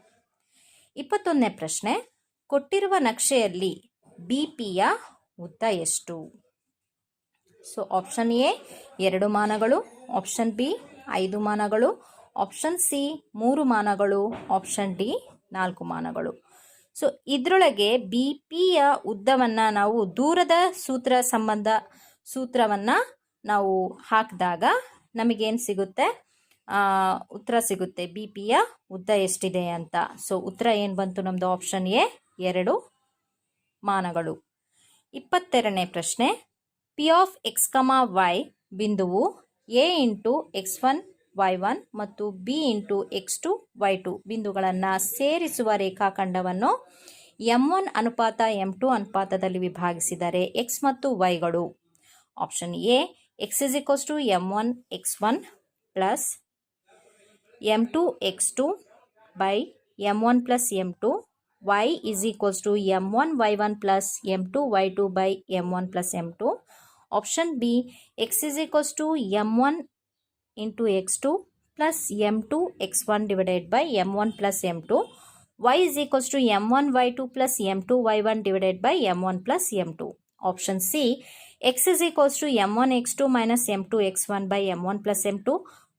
21ನೇ ಪ್ರಶ್ನೆ, ಕೊಟ್ಟಿರುವ ನಕ್ಷೆಯಲ್ಲಿ B ಪಿಯ ಉದ್ದ ಎಷ್ಟು. ಸೊ ಆಪ್ಷನ್ ಎ 2 ಮಾನಗಳು, ಆಪ್ಷನ್ ಬಿ 5 ಮಾನಗಳು, option C 3 ಮಾನಗಳು, option D 4 ಮಾನಗಳು. So ಇದರೊಳಗೆ ಬಿ ಪಿಯ ಉದ್ದವನ್ನು ನಾವು ದೂರದ ಸೂತ್ರವನ್ನು ನಾವು ಹಾಕಿದಾಗ ನಮಗೇನು ಸಿಗುತ್ತೆ, ಉತ್ತರ ಸಿಗುತ್ತೆ ಬಿ ಪಿಯ ಉದ್ದ ಎಷ್ಟಿದೆ ಅಂತ. ಸೊ ಉತ್ತರ ಏನು ಬಂತು ನಮ್ಮದು, ಆಪ್ಷನ್ ಎ 2 ಮಾನಗಳು. 22ನೇ ಪ್ರಶ್ನೆ, ಪಿ ಆಫ್ ಎಕ್ಸ್ ವೈ ಬಿಂದುವು ಎ ಇಂಟು x1 y1 ಮತ್ತು ಬಿ ಇಂಟು x2 y2 ಬಿಂದುಗಳನ್ನು ಸೇರಿಸುವ ರೇಖಾಖಂಡವನ್ನು m1 ಅನುಪಾತ m2 ಅನುಪಾತದಲ್ಲಿ ವಿಭಾಗಿಸಿದರೆ x ಮತ್ತು yಗಳು. Option A x is equals to m1 x1 plus m2 x2 by m1 plus m2, y is equals to m1 y1 plus m2 y2 by m1 plus m2. Option B x is equals to m1 into x2 plus m2 x1 divided by m1 plus m2, y is equals to m1 y2 plus m2 y1 divided by m1 plus m2. Option C x is equals to m1 x2 minus m2 x1 by m1 plus m2,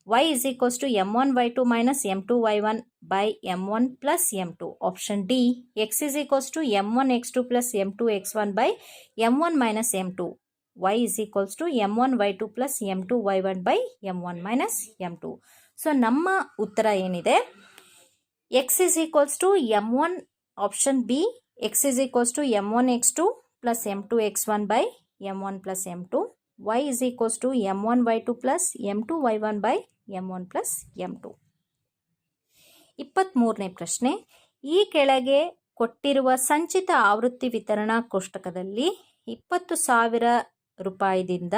y is equals to m1 y2 minus m2 y1 by m1 plus m2. Option D x is equals to m1 x2 plus m2 x1 by m1 minus m2, y is equals to m1 y2 plus m2 y1 by m1 minus m2. So ನಮ್ಮ ಉತ್ತರ ಏನಿದೆ, x is equals to m1, option B x is equals to m1 x2 plus m2 x1 by m1 plus m2, y is equals to m1 y2 plus m2 y1 by m1 plus m2. 23ನೇ ಪ್ರಶ್ನೆ, ಈ ಕೆಳಗೆ ಕೊಟ್ಟಿರುವ ಸಂಚಿತ ಆವೃತ್ತಿ ವಿತರಣಾ ಕೋಷ್ಟಕದಲ್ಲಿ 20,000 ರೂಪಾಯಿದಿಂದ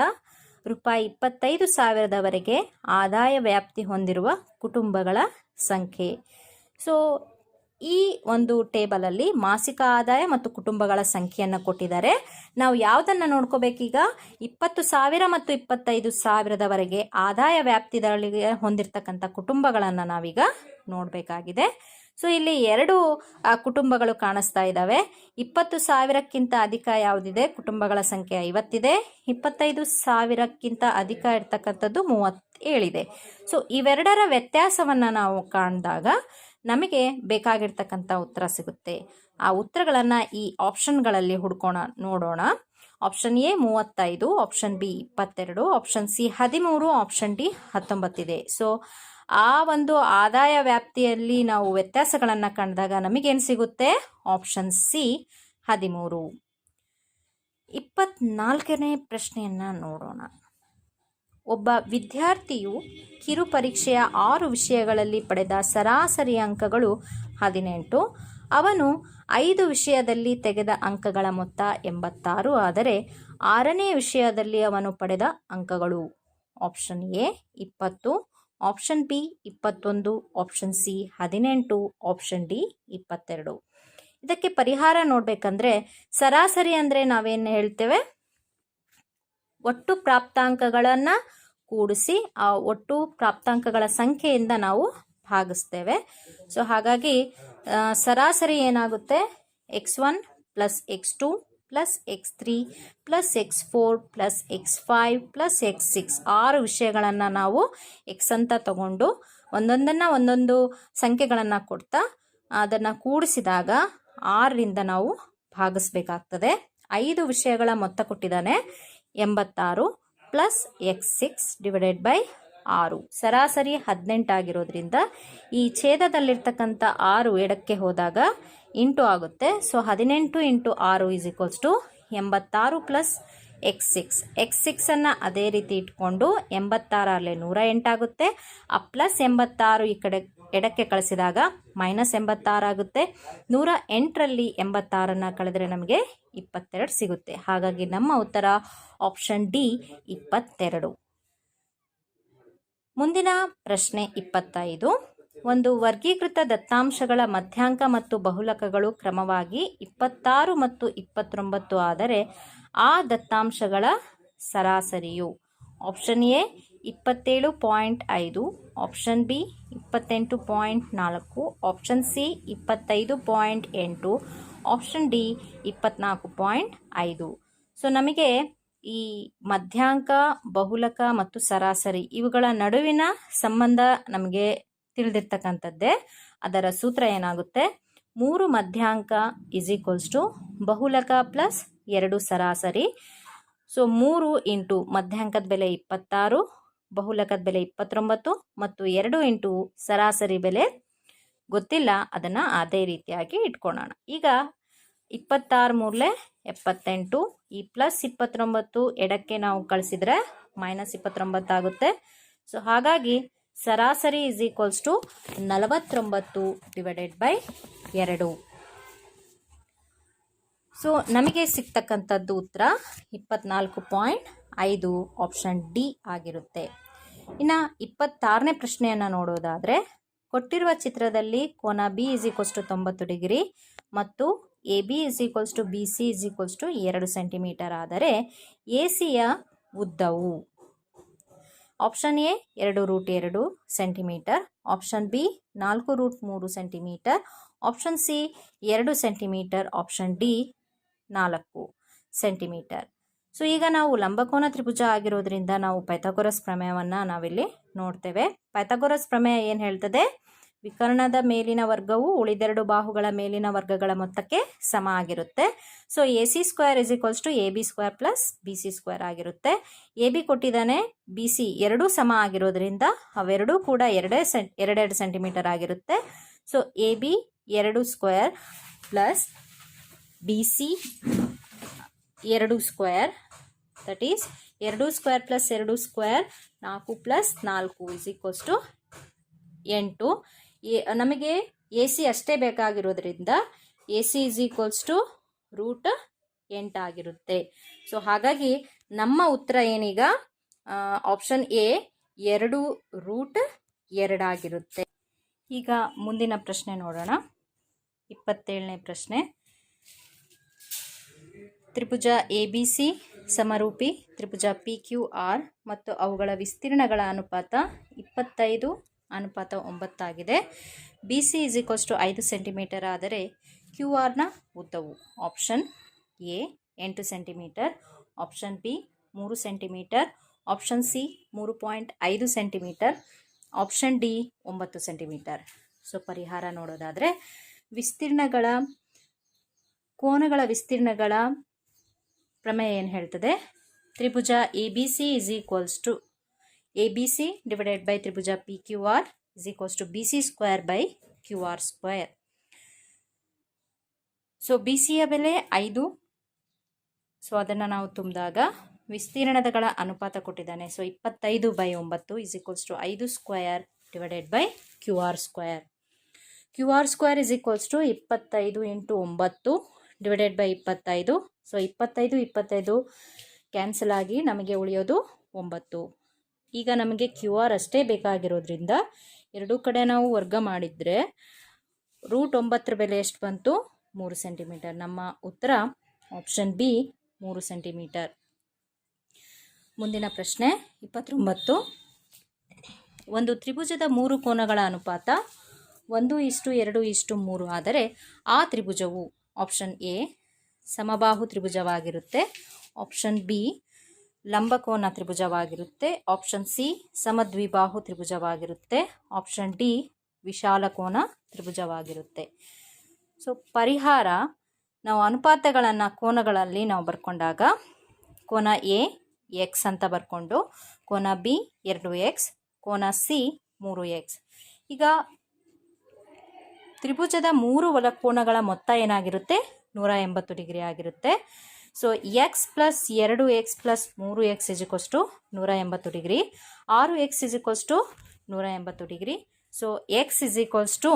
ರೂಪಾಯಿ 25,000ದವರೆಗೆ ಆದಾಯ ವ್ಯಾಪ್ತಿ ಹೊಂದಿರುವ ಕುಟುಂಬಗಳ ಸಂಖ್ಯೆ. ಸೊ ಈ ಒಂದು ಟೇಬಲಲ್ಲಿ ಮಾಸಿಕ ಆದಾಯ ಮತ್ತು ಕುಟುಂಬಗಳ ಸಂಖ್ಯೆಯನ್ನು ಕೊಟ್ಟಿದ್ದಾರೆ. ನಾವು ಯಾವುದನ್ನು ನೋಡ್ಕೋಬೇಕೀಗ, 20,000 ಮತ್ತು 25,000ದವರೆಗೆ ಆದಾಯ ವ್ಯಾಪ್ತಿದೊಳಗೆ ಹೊಂದಿರತಕ್ಕಂಥ ಕುಟುಂಬಗಳನ್ನು ನಾವೀಗ ನೋಡಬೇಕಾಗಿದೆ. ಸೊ ಇಲ್ಲಿ 2 ಕುಟುಂಬಗಳು ಕಾಣಿಸ್ತಾ ಇದ್ದಾವೆ. 20,000ಕ್ಕಿಂತ ಅಧಿಕ ಯಾವುದಿದೆ, ಕುಟುಂಬಗಳ ಸಂಖ್ಯೆ 50 ಇದೆ. 25,000ಕ್ಕಿಂತ ಅಧಿಕ ಇರ್ತಕ್ಕಂಥದ್ದು 37 ಇದೆ. ಸೊ ಇವೆರಡರ ವ್ಯತ್ಯಾಸವನ್ನು ನಾವು ಕಾಣಿದಾಗ ನಮಗೆ ಬೇಕಾಗಿರ್ತಕ್ಕಂಥ ಉತ್ತರ ಸಿಗುತ್ತೆ. ಆ ಉತ್ತರಗಳನ್ನು ಈ ಆಪ್ಷನ್ಗಳಲ್ಲಿ ನೋಡೋಣ. Option A 35, option B 22, option C 13, option D 19 ಇದೆ. ಸೊ ಆ ಒಂದು ಆದಾಯ ವ್ಯಾಪ್ತಿಯಲ್ಲಿ ನಾವು ವ್ಯತ್ಯಾಸಗಳನ್ನು ಕಂಡಾಗ ನಮಗೇನು ಸಿಗುತ್ತೆ? Option C 13. 24ನೇ ಪ್ರಶ್ನೆಯನ್ನು ನೋಡೋಣ. ಒಬ್ಬ ವಿದ್ಯಾರ್ಥಿಯು ಕಿರು ಪರೀಕ್ಷೆಯ 6 ವಿಷಯಗಳಲ್ಲಿ ಪಡೆದ ಸರಾಸರಿ ಅಂಕಗಳು 18. ಅವನು 5 ವಿಷಯದಲ್ಲಿ ತೆಗೆದ ಅಂಕಗಳ ಮೊತ್ತ 86 ಆದರೆ 6ನೇ ವಿಷಯದಲ್ಲಿ ಅವನು ಪಡೆದ ಅಂಕಗಳು option A 20, option B 21, option C 18, option D 22. ಇದಕ್ಕೆ ಪರಿಹಾರ ನೋಡಬೇಕಂದ್ರೆ ಸರಾಸರಿ ಅಂದರೆ ನಾವೇನು ಹೇಳ್ತೇವೆ? ಒಟ್ಟು ಪ್ರಾಪ್ತಾಂಕಗಳನ್ನು ಕೂಡಿಸಿ ಆ ಒಟ್ಟು ಪ್ರಾಪ್ತಾಂಕಗಳ ಸಂಖ್ಯೆಯಿಂದ ನಾವು ಭಾಗಿಸ್ತೇವೆ. ಸೊ ಹಾಗಾಗಿ ಸರಾಸರಿ ಏನಾಗುತ್ತೆ? x1 plus x2 plus x3 plus x4 plus x5 plus x6 6 ವಿಷಯಗಳನ್ನು ನಾವು x ಅಂತ ತಗೊಂಡು ಒಂದೊಂದು ಸಂಖ್ಯೆಗಳನ್ನು ಕೊಡ್ತಾ ಅದನ್ನು ಕೂಡಿಸಿದಾಗ 6ರಿಂದ ನಾವು ಭಾಗಿಸ್ಬೇಕಾಗ್ತದೆ. 5 ವಿಷಯಗಳ ಮೊತ್ತ ಕೊಟ್ಟಿದ್ದಾನೆ 86 ಪ್ಲಸ್ x6 ಡಿವೈಡೆಡ್ ಬೈ 6. ಸರಾಸರಿ 18 ಆಗಿರೋದ್ರಿಂದ ಈ ಛೇದದಲ್ಲಿರ್ತಕ್ಕಂಥ 6 ಎಡಕ್ಕೆ ಹೋದಾಗ ಇಂಟು ಆಗುತ್ತೆ. So 18 into 6 is equals to 86 plus x6 ಅನ್ನು ಅದೇ ರೀತಿ ಇಟ್ಕೊಂಡು 86 ಅಲ್ಲೇ 108 ಆಗುತ್ತೆ. ಆ ಪ್ಲಸ್ 86 ಈ ಕಡೆ ಎಡಕ್ಕೆ ಕಳಿಸಿದಾಗ ಮೈನಸ್ 86 ಆಗುತ್ತೆ. 108ರಲ್ಲಿ 86ಅನ್ನು ಕಳೆದರೆ ನಮಗೆ 22 ಸಿಗುತ್ತೆ. ಹಾಗಾಗಿ ನಮ್ಮ ಉತ್ತರ ಆಪ್ಷನ್ ಡಿ 22. ಮುಂದಿನ ಪ್ರಶ್ನೆ 25. ಒಂದು ವರ್ಗೀಕೃತ ದತ್ತಾಂಶಗಳ ಮಧ್ಯಾಂಕ ಮತ್ತು ಬಹುಲಕಗಳು ಕ್ರಮವಾಗಿ 26 ಮತ್ತು 29 ಆದರೆ ಆ ದತ್ತಾಂಶಗಳ ಸರಾಸರಿಯು option A 27.5, option B 28.4, option C 25.8, option D 24.5. So ನಮಗೆ ಈ ಮಧ್ಯಾಂಕ, ಬಹುಲಕ ಮತ್ತು ಸರಾಸರಿ ಇವುಗಳ ನಡುವಿನ ಸಂಬಂಧ ನಮಗೆ ತಿಳಿದಿರ್ತಕ್ಕಂಥದ್ದೇ. ಅದರ ಸೂತ್ರ ಏನಾಗುತ್ತೆ? 3 ಮಧ್ಯಾಂಕ ಇಸ್ ಈಕ್ವಲ್ಸ್ ಟು ಬಹುಲಕ ಪ್ಲಸ್ 2 ಸರಾಸರಿ. ಸೊ 3 ಇಂಟು ಮಧ್ಯಾಂಕದ ಬೆಲೆ 26, ಬಹುಲಕದ ಬೆಲೆ 29 ಮತ್ತು 2 ಇಂಟು ಸರಾಸರಿ ಬೆಲೆ ಗೊತ್ತಿಲ್ಲ, ಅದನ್ನು ಅದೇ ರೀತಿಯಾಗಿ ಇಟ್ಕೊಳ್ಳೋಣ. ಈಗ 26 ಮೂರಲೆ 78, ಈ ಪ್ಲಸ್ 29 ಎಡಕ್ಕೆ ನಾವು ಕಳಿಸಿದ್ರೆ ಮೈನಸ್ 29 ಆಗುತ್ತೆ. ಸೊ ಹಾಗಾಗಿ ಸರಾಸರಿ is equals to 49 divided by 2. So ನಮಗೆ ಸಿಗ್ತಕ್ಕಂಥದ್ದು ಉತ್ತರ 24.5 ಆಪ್ಷನ್ ಡಿ ಆಗಿರುತ್ತೆ. ಇನ್ನು 26ನೇ ಪ್ರಶ್ನೆಯನ್ನು ನೋಡೋದಾದರೆ, ಕೊಟ್ಟಿರುವ ಚಿತ್ರದಲ್ಲಿ ಕೋನ B is equals to 90 degree ಮತ್ತು A B is equals to B C is equals to 2 centimetre ಆದರೆ ಎ ಸಿಯ ಉದ್ದವು option A 2√2 centimetre, option B 4√3 centimetre, option C 2 centimetre, option D 4 centimetre. So ಈಗ ನಾವು ಲಂಬಕೋನ ತ್ರಿಭುಜ ಆಗಿರೋದ್ರಿಂದ ನಾವು ಪೈಥಾಗೊರಸ್ ಪ್ರಮೇಯವನ್ನು ನಾವಿಲ್ಲಿ ನೋಡ್ತೇವೆ. ಪೈಥಾಗೊರಸ್ ಪ್ರಮೇಯ ಏನು ಹೇಳ್ತದೆ? ವಿಕರ್ಣದ ಮೇಲಿನ ವರ್ಗವು ಉಳಿದೆರಡು ಬಾಹುಗಳ ಮೇಲಿನ ವರ್ಗಗಳ ಮೊತ್ತಕ್ಕೆ ಸಮ ಆಗಿರುತ್ತೆ. So A C square is equals to A B square plus B C square ಆಗಿರುತ್ತೆ. ಎ ಬಿ ಕೊಟ್ಟಿದ್ದಾನೆ, ಬಿ ಸಿ ಎರಡೂ ಸಮ ಆಗಿರೋದ್ರಿಂದ ಅವೆರಡೂ ಕೂಡ 2 ಸೆಂಟಿಮೀಟರ್ ಆಗಿರುತ್ತೆ. So A B 2 square plus B C 2 square, that is 2 square plus 2 square 4 plus 4 is equals to 8. ನಮಗೆ A C ಅಷ್ಟೇ ಬೇಕಾಗಿರೋದ್ರಿಂದ A C is equals to √8 ಆಗಿರುತ್ತೆ. ಸೊ ಹಾಗಾಗಿ ನಮ್ಮ ಉತ್ತರ ಏನೀಗ ಆಪ್ಷನ್ ಎ 2√2 ಆಗಿರುತ್ತೆ. ಈಗ ಮುಂದಿನ ಪ್ರಶ್ನೆ ನೋಡೋಣ. 27ನೇ ಪ್ರಶ್ನೆ. ತ್ರಿಭುಜ ಎ ಬಿ ಸಿ ಸಮರೂಪಿ ತ್ರಿಭುಜ ಪಿ ಕ್ಯೂ ಆರ್ ಮತ್ತು ಅವುಗಳ ವಿಸ್ತೀರ್ಣಗಳ ಅನುಪಾತ 25:9 ಆಗಿದೆ. B C is equals to 5 centimetre ಆದರೆ ಕ್ಯೂ ಆರ್ನ ಉದ್ದವು option A 8 centimetre, option B 3 centimetre, option C 3.5 centimetre, option D 9 centimetre. So ಪರಿಹಾರ ನೋಡೋದಾದರೆ ಕೋನಗಳ ವಿಸ್ತೀರ್ಣಗಳ ಪ್ರಮೇಯ ಏನು ಹೇಳ್ತದೆ? ತ್ರಿಭುಜ A B C is equals to ABC divided by ತ್ರಿಭುಜ PQR is equals to BC square by QR square. So BCಯ ಬೆಲೆ 5. ಸೊ ಅದನ್ನು ನಾವು ತುಂಬಿದಾಗ ವಿಸ್ತೀರ್ಣಗಳ ಅನುಪಾತ ಕೊಟ್ಟಿದ್ದಾನೆ. So 25/9 is equals to 5 square divided by QR square. QR square is equals to 25 into 9 divided by 25. So 25 cancel ಆಗಿ ನಮಗೆ ಉಳಿಯೋದು 9. ಈಗ ನಮಗೆ QR ಅಷ್ಟೇ ಬೇಕಾಗಿರೋದ್ರಿಂದ ಎರಡೂ ಕಡೆ ನಾವು ವರ್ಗ ಮಾಡಿದರೆ √9 ಬೆಲೆ ಎಷ್ಟು ಬಂತು? 3 ಸೆಂಟಿಮೀಟರ್. ನಮ್ಮ ಉತ್ತರ ಆಪ್ಷನ್ ಬಿ 3 ಸೆಂಟಿಮೀಟರ್. ಮುಂದಿನ ಪ್ರಶ್ನೆ 29. ಒಂದು ತ್ರಿಭುಜದ 3 ಕೋನಗಳ ಅನುಪಾತ 1:2:3 ಆದರೆ ಆ ತ್ರಿಭುಜವು ಆಪ್ಷನ್ ಎ ಸಮಬಾಹು ತ್ರಿಭುಜವಾಗಿರುತ್ತೆ, ಆಪ್ಷನ್ ಬಿ ಲಂಬಕೋನ ತ್ರಿಭುಜವಾಗಿರುತ್ತೆ, ಆಪ್ಷನ್ ಸಿ ಸಮದ್ವಿಬಾಹು ತ್ರಿಭುಜವಾಗಿರುತ್ತೆ, ಆಪ್ಷನ್ ಡಿ ವಿಶಾಲಕೋನ ತ್ರಿಭುಜವಾಗಿರುತ್ತೆ. ಸೊ ಪರಿಹಾರ, ನಾವು ಅನುಪಾತಗಳನ್ನು ಕೋನಗಳಲ್ಲಿ ನಾವು ಬರ್ಕೊಂಡಾಗ ಕೋನ ಎ ಎಕ್ಸ್ ಅಂತ ಬರ್ಕೊಂಡು, ಕೋನ ಬಿ 2x, ಕೋನ ಸಿ 3x. ಈಗ ತ್ರಿಭುಜದ 3 ಒಳಕೋನಗಳ ಮೊತ್ತ ಏನಾಗಿರುತ್ತೆ? 180 ಡಿಗ್ರಿ ಆಗಿರುತ್ತೆ. So x plus 2x plus 3x is equals to 180 degree. 6x is equals to 180 degree. So x is equals to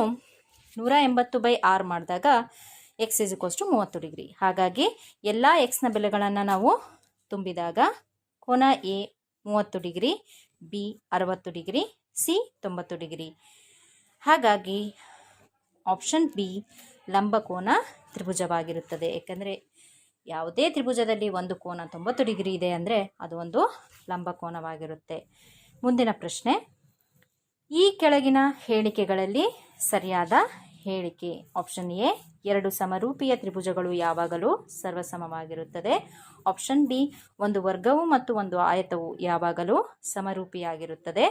180/6 ಮಾಡಿದಾಗ x is equals to 30 degree. ಹಾಗಾಗಿ ಎಲ್ಲ ಎಕ್ಸ್ನ ಬೆಲೆಗಳನ್ನು ನಾವು ತುಂಬಿದಾಗ ಕೋನ A 30 degree, B 60 degree, C 90 degree. ಹಾಗಾಗಿ option B ಲಂಬಕೋನ ತ್ರಿಭುಜವಾಗಿರುತ್ತದೆ. ಏಕೆಂದರೆ ಯಾವುದೇ ತ್ರಿಭುಜದಲ್ಲಿ ಒಂದು ಕೋನ 90 ಡಿಗ್ರಿ ಇದೆ ಅಂದರೆ ಅದು ಒಂದು ಲಂಬಕೋನವಾಗಿರುತ್ತೆ. ಮುಂದಿನ ಪ್ರಶ್ನೆ, ಈ ಕೆಳಗಿನ ಹೇಳಿಕೆಗಳಲ್ಲಿ ಸರಿಯಾದ ಹೇಳಿಕೆ. ಆಪ್ಷನ್ ಎ 2 ಸಮರೂಪಿಯ ತ್ರಿಭುಜಗಳು ಯಾವಾಗಲೂ ಸರ್ವಸಮವಾಗಿರುತ್ತದೆ, ಆಪ್ಷನ್ ಬಿ ಒಂದು ವರ್ಗವು ಮತ್ತು ಒಂದು ಆಯತವು ಯಾವಾಗಲೂ ಸಮರೂಪಿಯಾಗಿರುತ್ತದೆ,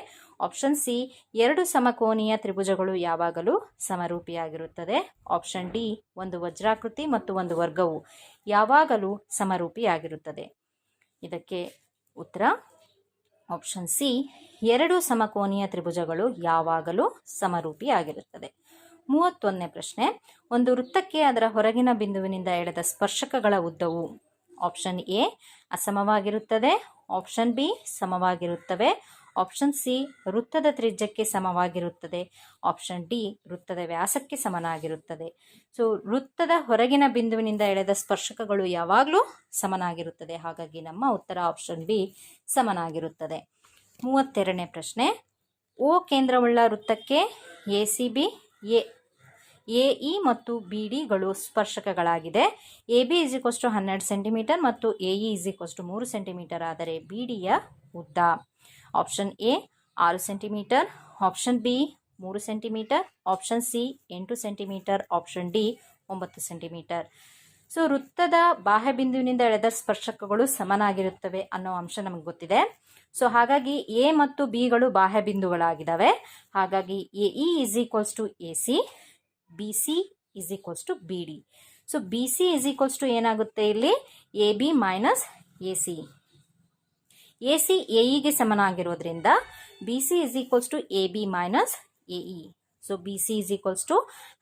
ಆಪ್ಷನ್ ಸಿ 2 ಸಮಕೋನೀಯ ತ್ರಿಭುಜಗಳು ಯಾವಾಗಲೂ ಸಮರೂಪಿಯಾಗಿರುತ್ತದೆ, ಆಪ್ಷನ್ ಡಿ ಒಂದು ವಜ್ರಾಕೃತಿ ಮತ್ತು ಒಂದು ವರ್ಗವು ಯಾವಾಗಲೂ ಸಮರೂಪಿಯಾಗಿರುತ್ತದೆ. ಇದಕ್ಕೆ ಉತ್ತರ ಆಪ್ಷನ್ ಸಿ 2 ಸಮಕೋನೀಯ ತ್ರಿಭುಜಗಳು ಯಾವಾಗಲೂ ಸಮರೂಪಿಯಾಗಿರುತ್ತದೆ. 31ನೇ ಪ್ರಶ್ನೆ, ಒಂದು ವೃತ್ತಕ್ಕೆ ಅದರ ಹೊರಗಿನ ಬಿಂದುವಿನಿಂದ ಎಳೆದ ಸ್ಪರ್ಶಕಗಳ ಉದ್ದವು ಆಪ್ಷನ್ ಎ ಅಸಮವಾಗಿರುತ್ತದೆ, ಆಪ್ಷನ್ ಬಿ ಸಮವಾಗಿರುತ್ತವೆ, ಆಪ್ಷನ್ ಸಿ ವೃತ್ತದ ತ್ರಿಜ್ಯಕ್ಕೆ ಸಮವಾಗಿರುತ್ತದೆ, ಆಪ್ಷನ್ ಡಿ ವೃತ್ತದ ವ್ಯಾಸಕ್ಕೆ ಸಮನಾಗಿರುತ್ತದೆ. ಸೊ ವೃತ್ತದ ಹೊರಗಿನ ಬಿಂದುವಿನಿಂದ ಎಳೆದ ಸ್ಪರ್ಶಕಗಳು ಯಾವಾಗಲೂ ಸಮನಾಗಿರುತ್ತದೆ. ಹಾಗಾಗಿ ನಮ್ಮ ಉತ್ತರ ಆಪ್ಷನ್ ಬಿ ಸಮನಾಗಿರುತ್ತದೆ. 32ನೇ ಪ್ರಶ್ನೆ, ಓ ಕೇಂದ್ರವುಳ್ಳ ವೃತ್ತಕ್ಕೆ ಎಸಿಬಿ ಎಇ ಮತ್ತು ಬಿಡಿಗಳು ಸ್ಪರ್ಶಕಗಳಾಗಿದೆ. AB is equals to 12 centimetre ಮತ್ತು AE is equals to 3 centimetre ಆದರೆ ಬಿಡಿಯ ಉದ್ದ option A 6 centimetre, option B 3 centimetre, option C 8 centimetre, option D 9 centimetre. So ವೃತ್ತದ ಬಾಹ್ಯ ಬಿಂದುವಿನಿಂದ ಎಳೆದ ಸ್ಪರ್ಶಕಗಳು ಸಮನಾಗಿರುತ್ತವೆ ಅನ್ನೋ ಅಂಶ ನಮಗೆ ಗೊತ್ತಿದೆ. ಸೊ ಹಾಗಾಗಿ ಎ ಮತ್ತು ಬಿಗಳು ಬಾಹ್ಯ ಬಿಂದುಗಳಾಗಿದ್ದಾವೆ. ಹಾಗಾಗಿ AE is equals to AC, B C is equals to B D. So B C is equals to ಏನಾಗುತ್ತೆ ಇಲ್ಲಿ? A B minus A C. A C ಎಇಗೆ ಸಮನಾಗಿರೋದ್ರಿಂದ B C is equals to A B minus AE. So B C is equals to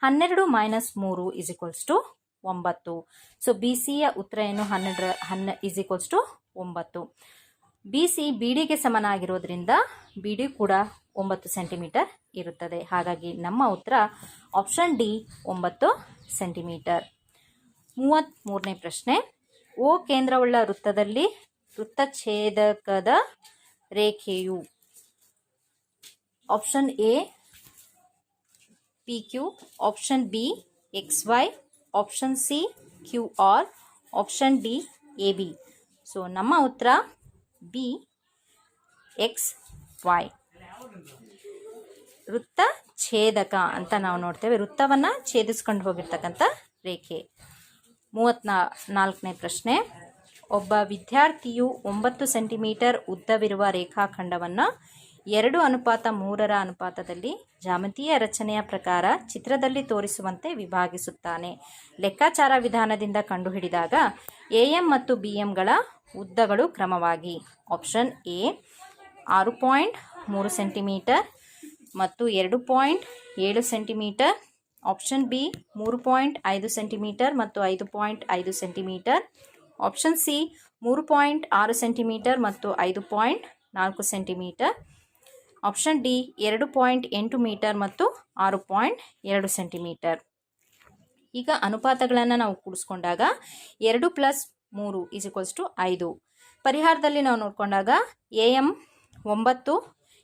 12 minus 3 is equals to 9. So B ಸಿಯ ಉತ್ತರ ಏನು? 12 is equals to 9. B C B ಡಿಗೆ ಸಮನಾಗಿರೋದ್ರಿಂದ B D ಕೂಡ 9 centimetre ಇರುತ್ತದೆ. ಹಾಗಾಗಿ ನಮ್ಮ ಉತ್ತರ ಆಪ್ಷನ್ ಡಿ 9 ಸೆಂಟಿಮೀಟರ್. 33ನೇ ಪ್ರಶ್ನೆ, ಓ ಕೇಂದ್ರವುಳ್ಳ ವೃತ್ತದಲ್ಲಿ ವೃತ್ತಛೇದಕದ ರೇಖೆಯು option A P Q, option B X Y, option C Q R, option D A B. So ನಮ್ಮ ಉತ್ತರ ಬಿ ಎಕ್ಸ್ ವೈ. ವೃತ್ತ ಛೇದಕ ಅಂತ ನಾವು ನೋಡ್ತೇವೆ, ವೃತ್ತವನ್ನು ಛೇದಿಸ್ಕೊಂಡು ಹೋಗಿರ್ತಕ್ಕಂಥ ರೇಖೆ. 34ನೇ ಪ್ರಶ್ನೆ, ಒಬ್ಬ ವಿದ್ಯಾರ್ಥಿಯು 9 ಸೆಂಟಿಮೀಟರ್ ಉದ್ದವಿರುವ ರೇಖಾಖಂಡವನ್ನು 2:3 ಅನುಪಾತದಲ್ಲಿ ಜಾಮಿತೀಯ ರಚನೆಯ ಪ್ರಕಾರ ಚಿತ್ರದಲ್ಲಿ ತೋರಿಸುವಂತೆ ವಿಭಾಗಿಸುತ್ತಾನೆ. ಲೆಕ್ಕಾಚಾರ ವಿಧಾನದಿಂದ ಕಂಡುಹಿಡಿದಾಗ ಎಎಂ ಮತ್ತು ಬಿಎಂಗಳ ಉದ್ದಗಳು ಕ್ರಮವಾಗಿ ಆಪ್ಷನ್ ಎ 6.3 ಸೆಂಟಿಮೀಟರ್ ಮತ್ತು 2.7 ಸೆಂಟಿಮೀಟರ್. ಆಪ್ಷನ್ ಬಿ 3.5 ಸೆಂಟಿಮೀಟರ್ ಮತ್ತು 5.5 ಸೆಂಟಿಮೀಟರ್. ಆಪ್ಷನ್ ಸಿ 3.6 ಸೆಂಟಿಮೀಟರ್ ಮತ್ತು 5.4 ಸೆಂಟಿಮೀಟರ್. ಆಪ್ಷನ್ ಡಿ 2.8 ಮೀಟರ್ ಮತ್ತು 6.2 ಸೆಂಟಿಮೀಟರ್. ಈಗ ಅನುಪಾತಗಳನ್ನು ನಾವು ಕೂಡಿಸ್ಕೊಂಡಾಗ 2 + 3 = 5. ಪರಿಹಾರದಲ್ಲಿ ನಾವು ನೋಡಿಕೊಂಡಾಗ AM 9 ×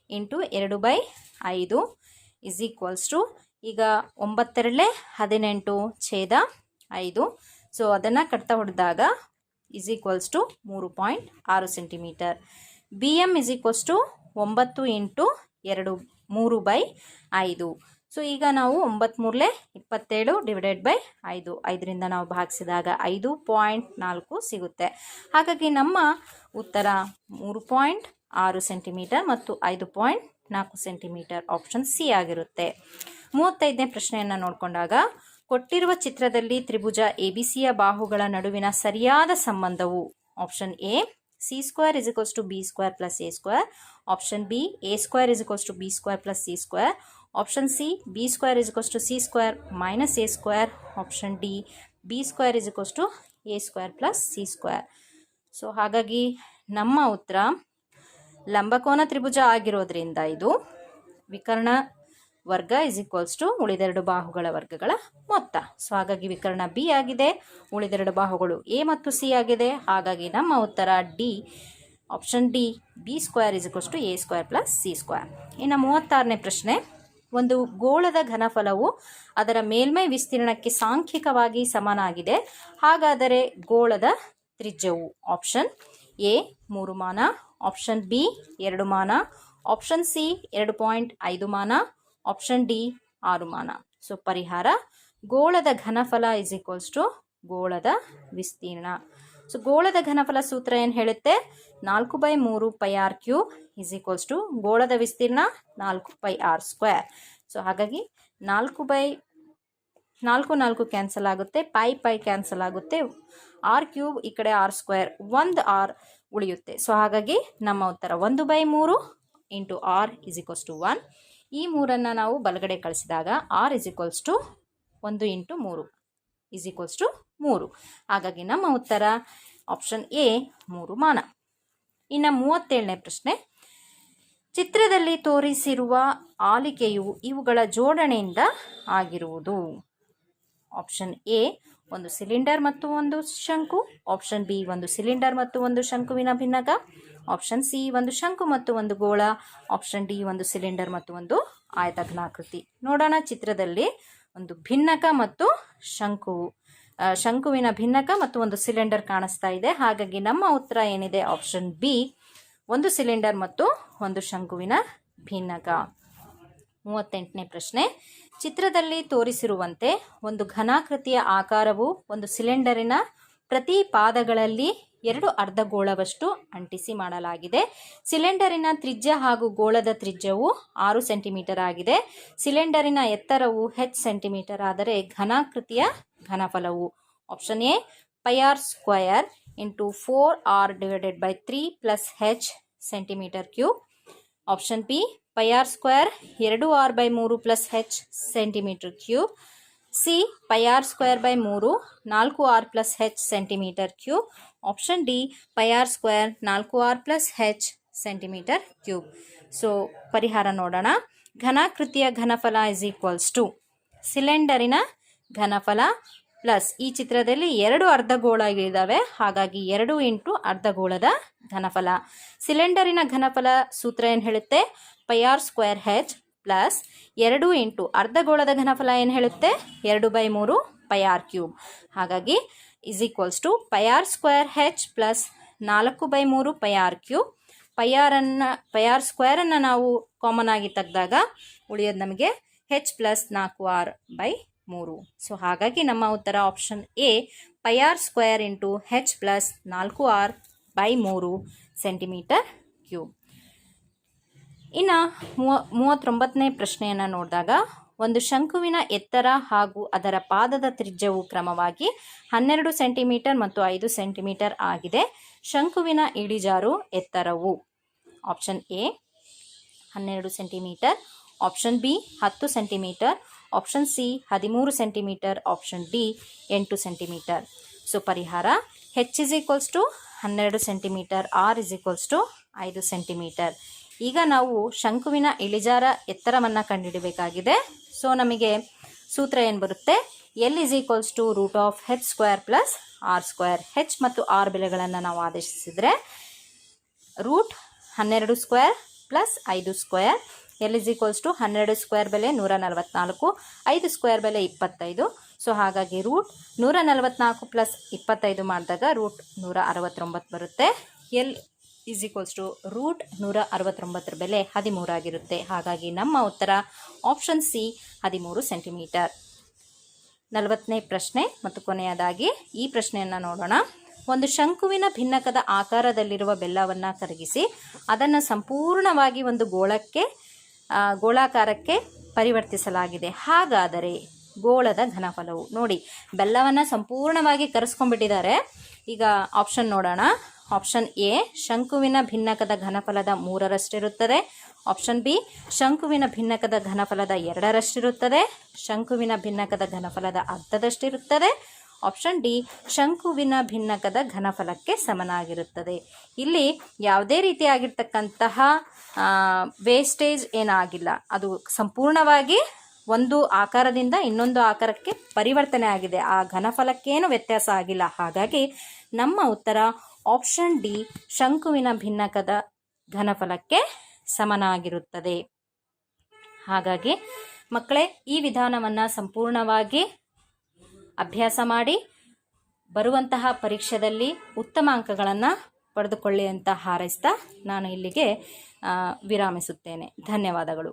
2/5 = ಈಗ 9 18 ಛೇದ 5. ಸೊ ಅದನ್ನು ಕಟ್ತಾ ಹೊಡೆದಾಗ = 3.6 ಸೆಂಟಿಮೀಟರ್. BM = 9 × 3/5. ಸೊ ಈಗ ನಾವು 9 × 3 = 27 / 5. 5ರಿಂದ ನಾವು ಭಾಗಿಸಿದಾಗ 5.4 ಸಿಗುತ್ತೆ. ಹಾಗಾಗಿ ನಮ್ಮ ಉತ್ತರ 3.6 ಸೆಂಟಿಮೀಟರ್ ಮತ್ತು 5.4 ಸೆಂಟಿಮೀಟರ್ ಆಪ್ಷನ್ ಸಿ ಆಗಿರುತ್ತೆ. 35ನೇ ಪ್ರಶ್ನೆಯನ್ನು ನೋಡಿಕೊಂಡಾಗ ಕೊಟ್ಟಿರುವ ಚಿತ್ರದಲ್ಲಿ ತ್ರಿಭುಜ ABCಯ ಬಾಹುಗಳ ನಡುವಿನ ಸರಿಯಾದ ಸಂಬಂಧವು option A C² = B² + A². Option B A² = B² + C². Option C B² = C² - A². Option D B² = A² + C². So ಹಾಗಾಗಿ ನಮ್ಮ ಉತ್ತರ ಲಂಬಕೋನ ತ್ರಿಭುಜ ಆಗಿರೋದ್ರಿಂದ ಇದು ವಿಕರ್ಣ ವರ್ಗ = ಉಳಿದೆರಡು ಬಾಹುಗಳ ವರ್ಗಗಳ ಮೊತ್ತ. ಸೊ ಹಾಗಾಗಿ ವಿಕರ್ಣ ಬಿ ಆಗಿದೆ, ಉಳಿದೆರಡು ಬಾಹುಗಳು ಎ ಮತ್ತು ಸಿ ಆಗಿದೆ. ಹಾಗಾಗಿ ನಮ್ಮ ಉತ್ತರ D option D B² = A² + C². ಇನ್ನು 36ನೇ ಪ್ರಶ್ನೆ, ಒಂದು ಗೋಳದ ಘನಫಲವು ಅದರ ಮೇಲ್ಮೈ ವಿಸ್ತೀರ್ಣಕ್ಕೆ ಸಾಂಖ್ಯಿಕವಾಗಿ ಸಮನಾಗಿದೆ. ಹಾಗಾದರೆ ಗೋಳದ ತ್ರಿಜ್ಯವು ಆಪ್ಷನ್ ಎ 3 ಮಾನ, ಆಪ್ಷನ್ ಬಿ 2 ಮಾನ, ಆಪ್ಷನ್ ಸಿ 2.5 ಮಾನ, ಆಪ್ಷನ್ ಡಿ 6 ಮಾನ. ಸೊ ಪರಿಹಾರ ಗೋಳದ ಘನಫಲ = ಗೋಳದ ವಿಸ್ತೀರ್ಣ. ಸೊ ಗೋಳದ ಘನಫಲ ಸೂತ್ರ ಏನು ಹೇಳುತ್ತೆ? 4/3 πr³ = ಗೋಳದ ವಿಸ್ತೀರ್ಣ 4πr². ಸೊ ಹಾಗಾಗಿ 4 ಕ್ಯಾನ್ಸಲ್ ಆಗುತ್ತೆ, π ಕ್ಯಾನ್ಸಲ್ ಆಗುತ್ತೆ, r³ ಈ ಕಡೆ r², 1 r ಉಳಿಯುತ್ತೆ. ಸೊ ಹಾಗಾಗಿ ನಮ್ಮ ಉತ್ತರ 1/3 × r = 1. ಈ 3ಅನ್ನು ನಾವು ಬಲಗಡೆ ಕಳಿಸಿದಾಗ r = 1 × 3 = 3. ಹಾಗಾಗಿ ನಮ್ಮ ಉತ್ತರ ಆಪ್ಷನ್ ಎ 3 ಮಾನ. ಇನ್ನು 37ನೇ ಪ್ರಶ್ನೆ, ಚಿತ್ರದಲ್ಲಿ ತೋರಿಸಿರುವ ಆಲಿಕೆಯು ಇವುಗಳ ಜೋಡಣೆಯಿಂದ ಆಗಿರುವುದು. ಆಪ್ಷನ್ ಎ ಒಂದು ಸಿಲಿಂಡರ್ ಮತ್ತು ಒಂದು ಶಂಕು, ಆಪ್ಷನ್ ಬಿ ಒಂದು ಸಿಲಿಂಡರ್ ಮತ್ತು ಒಂದು ಶಂಕುವಿನ ಭಿನ್ನಕ, ಆಪ್ಷನ್ ಸಿ ಒಂದು ಶಂಕು ಮತ್ತು ಒಂದು ಗೋಳ, ಆಪ್ಷನ್ ಡಿ ಒಂದು ಸಿಲಿಂಡರ್ ಮತ್ತು ಒಂದು ಆಯತಾಕಾರಾಕೃತಿ. ನೋಡೋಣ, ಚಿತ್ರದಲ್ಲಿ ಒಂದು ಭಿನ್ನಕ ಮತ್ತು ಶಂಕುವಿನ ಭಿನ್ನಕ ಮತ್ತು ಒಂದು ಸಿಲಿಂಡರ್ ಕಾಣಿಸ್ತಾ ಇದೆ. ಹಾಗಾಗಿ ನಮ್ಮ ಉತ್ತರ ಏನಿದೆ? ಆಪ್ಷನ್ ಬಿ ಒಂದು ಸಿಲಿಂಡರ್ ಮತ್ತು ಒಂದು ಶಂಕುವಿನ ಭಿನ್ನಕ. 38ನೇ ಪ್ರಶ್ನೆ, ಚಿತ್ರದಲ್ಲಿ ತೋರಿಸಿರುವಂತೆ ಒಂದು ಘನಾಕೃತಿಯ ಆಕಾರವು ಒಂದು ಸಿಲಿಂಡರಿನ ಪ್ರತಿ ಪಾದಗಳಲ್ಲಿ 2 ಅರ್ಧಗೋಳವಷ್ಟು ಅಂಟಿಸಿ ಮಾಡಲಾಗಿದೆ. ಸಿಲಿಂಡರಿನ ತ್ರಿಜ್ಯ ಹಾಗೂ ಗೋಳದ ತ್ರಿಜ್ಯವು 6 ಸೆಂಟಿಮೀಟರ್ ಆಗಿದೆ. ಸಿಲಿಂಡರಿನ ಎತ್ತರವು h ಸೆಂಟಿಮೀಟರ್ ಆದರೆ ಘನಾಕೃತಿಯ ಘನಫಲವು option A πr² × 4r/3 + h cm3. Option B πr² 2r/3 + h cm3. C πr²/3 4r + h cm3. Option D πr² 4r + h cm3. So ಪರಿಹಾರ ನೋಡೋಣ. ಘನಾಕೃತಿಯ ಘನಫಲ = ಸಿಲಿಂಡರಿನ ಘನಫಲ ಪ್ಲಸ್ ಈ ಚಿತ್ರದಲ್ಲಿ 2 ಅರ್ಧಗೋಳಗಳಿದ್ದಾವೆ, ಹಾಗಾಗಿ 2 × ಅರ್ಧಗೋಳದ ಘನಫಲ. ಸಿಲಿಂಡರಿನ ಘನಫಲ ಸೂತ್ರ ಏನು ಹೇಳುತ್ತೆ? πr² ಪ್ಲಸ್ 2 × ಅರ್ಧಗೋಳದ ಘನಫಲ ಏನು ಹೇಳುತ್ತೆ? 2/3 πr³. ಹಾಗಾಗಿ = πr² ಪ್ಲಸ್ 4/3 πr³. πr² ನಾವು ಕಾಮನ್ ಆಗಿ ತೆಗೆದಾಗ ಉಳಿಯೋದು ನಮಗೆ h ಪ್ಲಸ್ 4r/3. ಸೊ ಹಾಗಾಗಿ ನಮ್ಮ ಉತ್ತರ option A πr² × h plus 4r/3 cm3. ಇನ್ನು 39ನೇ ಪ್ರಶ್ನೆಯನ್ನು ನೋಡಿದಾಗ ಒಂದು ಶಂಕುವಿನ ಎತ್ತರ ಹಾಗೂ ಅದರ ಪಾದದ ತ್ರಿಜ್ಯವು ಕ್ರಮವಾಗಿ 12 ಸೆಂಟಿಮೀಟರ್ ಮತ್ತು 5 ಸೆಂಟಿಮೀಟರ್ ಆಗಿದೆ. ಶಂಕುವಿನ ಇಳಿಜಾರು ಎತ್ತರವು option A 12 centimetre, option B 10 centimetre, option C 13 centimetre, option D 8 centimetre. So ಪರಿಹಾರ H is equals to 12 centimetre, R is equals to 5 centimetre. ಈಗ ನಾವು ಶಂಕುವಿನ ಇಳಿಜಾರ ಎತ್ತರವನ್ನು ಕಂಡುಹಿಡಬೇಕಾಗಿದೆ. ಸೊ ನಮಗೆ ಸೂತ್ರ ಏನು ಬರುತ್ತೆ, L is equals to root of H square plus R square. H ಮತ್ತು R ಬೆಲೆಗಳನ್ನು ನಾವು ಆದೇಶಿಸಿದರೆ root 12 square plus 5 square. L is equals to 12 square ಬೆಲೆ 144, 5 ಸ್ಕ್ವೇರ್ ಬೆಲೆ 25. ಸೊ ಹಾಗಾಗಿ ರೂಟ್ 144 ಪ್ಲಸ್ 25 ಮಾಡಿದಾಗ ರೂಟ್ 169 ಬರುತ್ತೆ. L is equals to root 169 ಬೆಲೆ 13 ಆಗಿರುತ್ತೆ. ಹಾಗಾಗಿ ನಮ್ಮ ಉತ್ತರ ಆಪ್ಷನ್ ಸಿ 13 ಸೆಂಟಿಮೀಟರ್. 40ನೇ ಪ್ರಶ್ನೆ ಮತ್ತು ಕೊನೆಯದಾಗಿ ಈ ಪ್ರಶ್ನೆಯನ್ನು ನೋಡೋಣ. ಒಂದು ಶಂಕುವಿನ ಭಿನ್ನಕದ ಆಕಾರದಲ್ಲಿರುವ ಬೆಲ್ಲವನ್ನು ಕರಗಿಸಿ ಅದನ್ನು ಸಂಪೂರ್ಣವಾಗಿ ಒಂದು ಗೋಳಾಕಾರಕ್ಕೆ ಪರಿವರ್ತಿಸಲಾಗಿದೆ. ಹಾಗಾದರೆ ಗೋಳದ ಘನಫಲವು. ನೋಡಿ, ಬೆಲ್ಲವನ್ನು ಸಂಪೂರ್ಣವಾಗಿ ಕರಗಿಸ್ಕೊಂಡ್ಬಿಟ್ಟಿದ್ದಾರೆ. ಈಗ ಆಪ್ಷನ್ ನೋಡೋಣ. ಆಪ್ಷನ್ ಎ ಶಂಕುವಿನ ಭಿನ್ನಕದ ಘನಫಲದ 3ರಷ್ಟಿರುತ್ತದೆ. ಆಪ್ಷನ್ ಬಿ ಶಂಕುವಿನ ಭಿನ್ನಕದ ಘನಫಲದ 2ರಷ್ಟಿರುತ್ತದೆ. ಶಂಕುವಿನ ಭಿನ್ನಕದ ಘನಫಲದ ಅರ್ಧದಷ್ಟಿರುತ್ತದೆ. ಆಪ್ಷನ್ ಡಿ ಶಂಕುವಿನ ಭಿನ್ನಕದ ಘನಫಲಕ್ಕೆ ಸಮನಾಗಿರುತ್ತದೆ. ಇಲ್ಲಿ ಯಾವುದೇ ರೀತಿಯಾಗಿರ್ತಕ್ಕಂತಹ ವೇಸ್ಟೇಜ್ ಏನಾಗಿಲ್ಲ. ಅದು ಸಂಪೂರ್ಣವಾಗಿ ಒಂದು ಆಕಾರದಿಂದ ಇನ್ನೊಂದು ಆಕಾರಕ್ಕೆ ಪರಿವರ್ತನೆ ಆಗಿದೆ. ಆ ಘನಫಲಕ್ಕೇನು ವ್ಯತ್ಯಾಸ ಆಗಿಲ್ಲ. ಹಾಗಾಗಿ ನಮ್ಮ ಉತ್ತರ ಆಪ್ಷನ್ ಡಿ ಶಂಕುವಿನ ಭಿನ್ನಕದ ಘನಫಲಕ್ಕೆ ಸಮನಾಗಿರುತ್ತದೆ. ಹಾಗಾಗಿ ಮಕ್ಕಳೇ, ಈ ವಿಧಾನವನ್ನು ಸಂಪೂರ್ಣವಾಗಿ ಅಭ್ಯಾಸ ಮಾಡಿ ಬರುವಂತಹ ಪರೀಕ್ಷೆಯಲ್ಲಿ ಉತ್ತಮ ಅಂಕಗಳನ್ನು ಪಡೆದುಕೊಳ್ಳಿ ಅಂತ ಹಾರೈಸ್ತಾ ನಾನು ಇಲ್ಲಿಗೆ ವಿರಾಮಿಸುತ್ತೇನೆ. ಧನ್ಯವಾದಗಳು.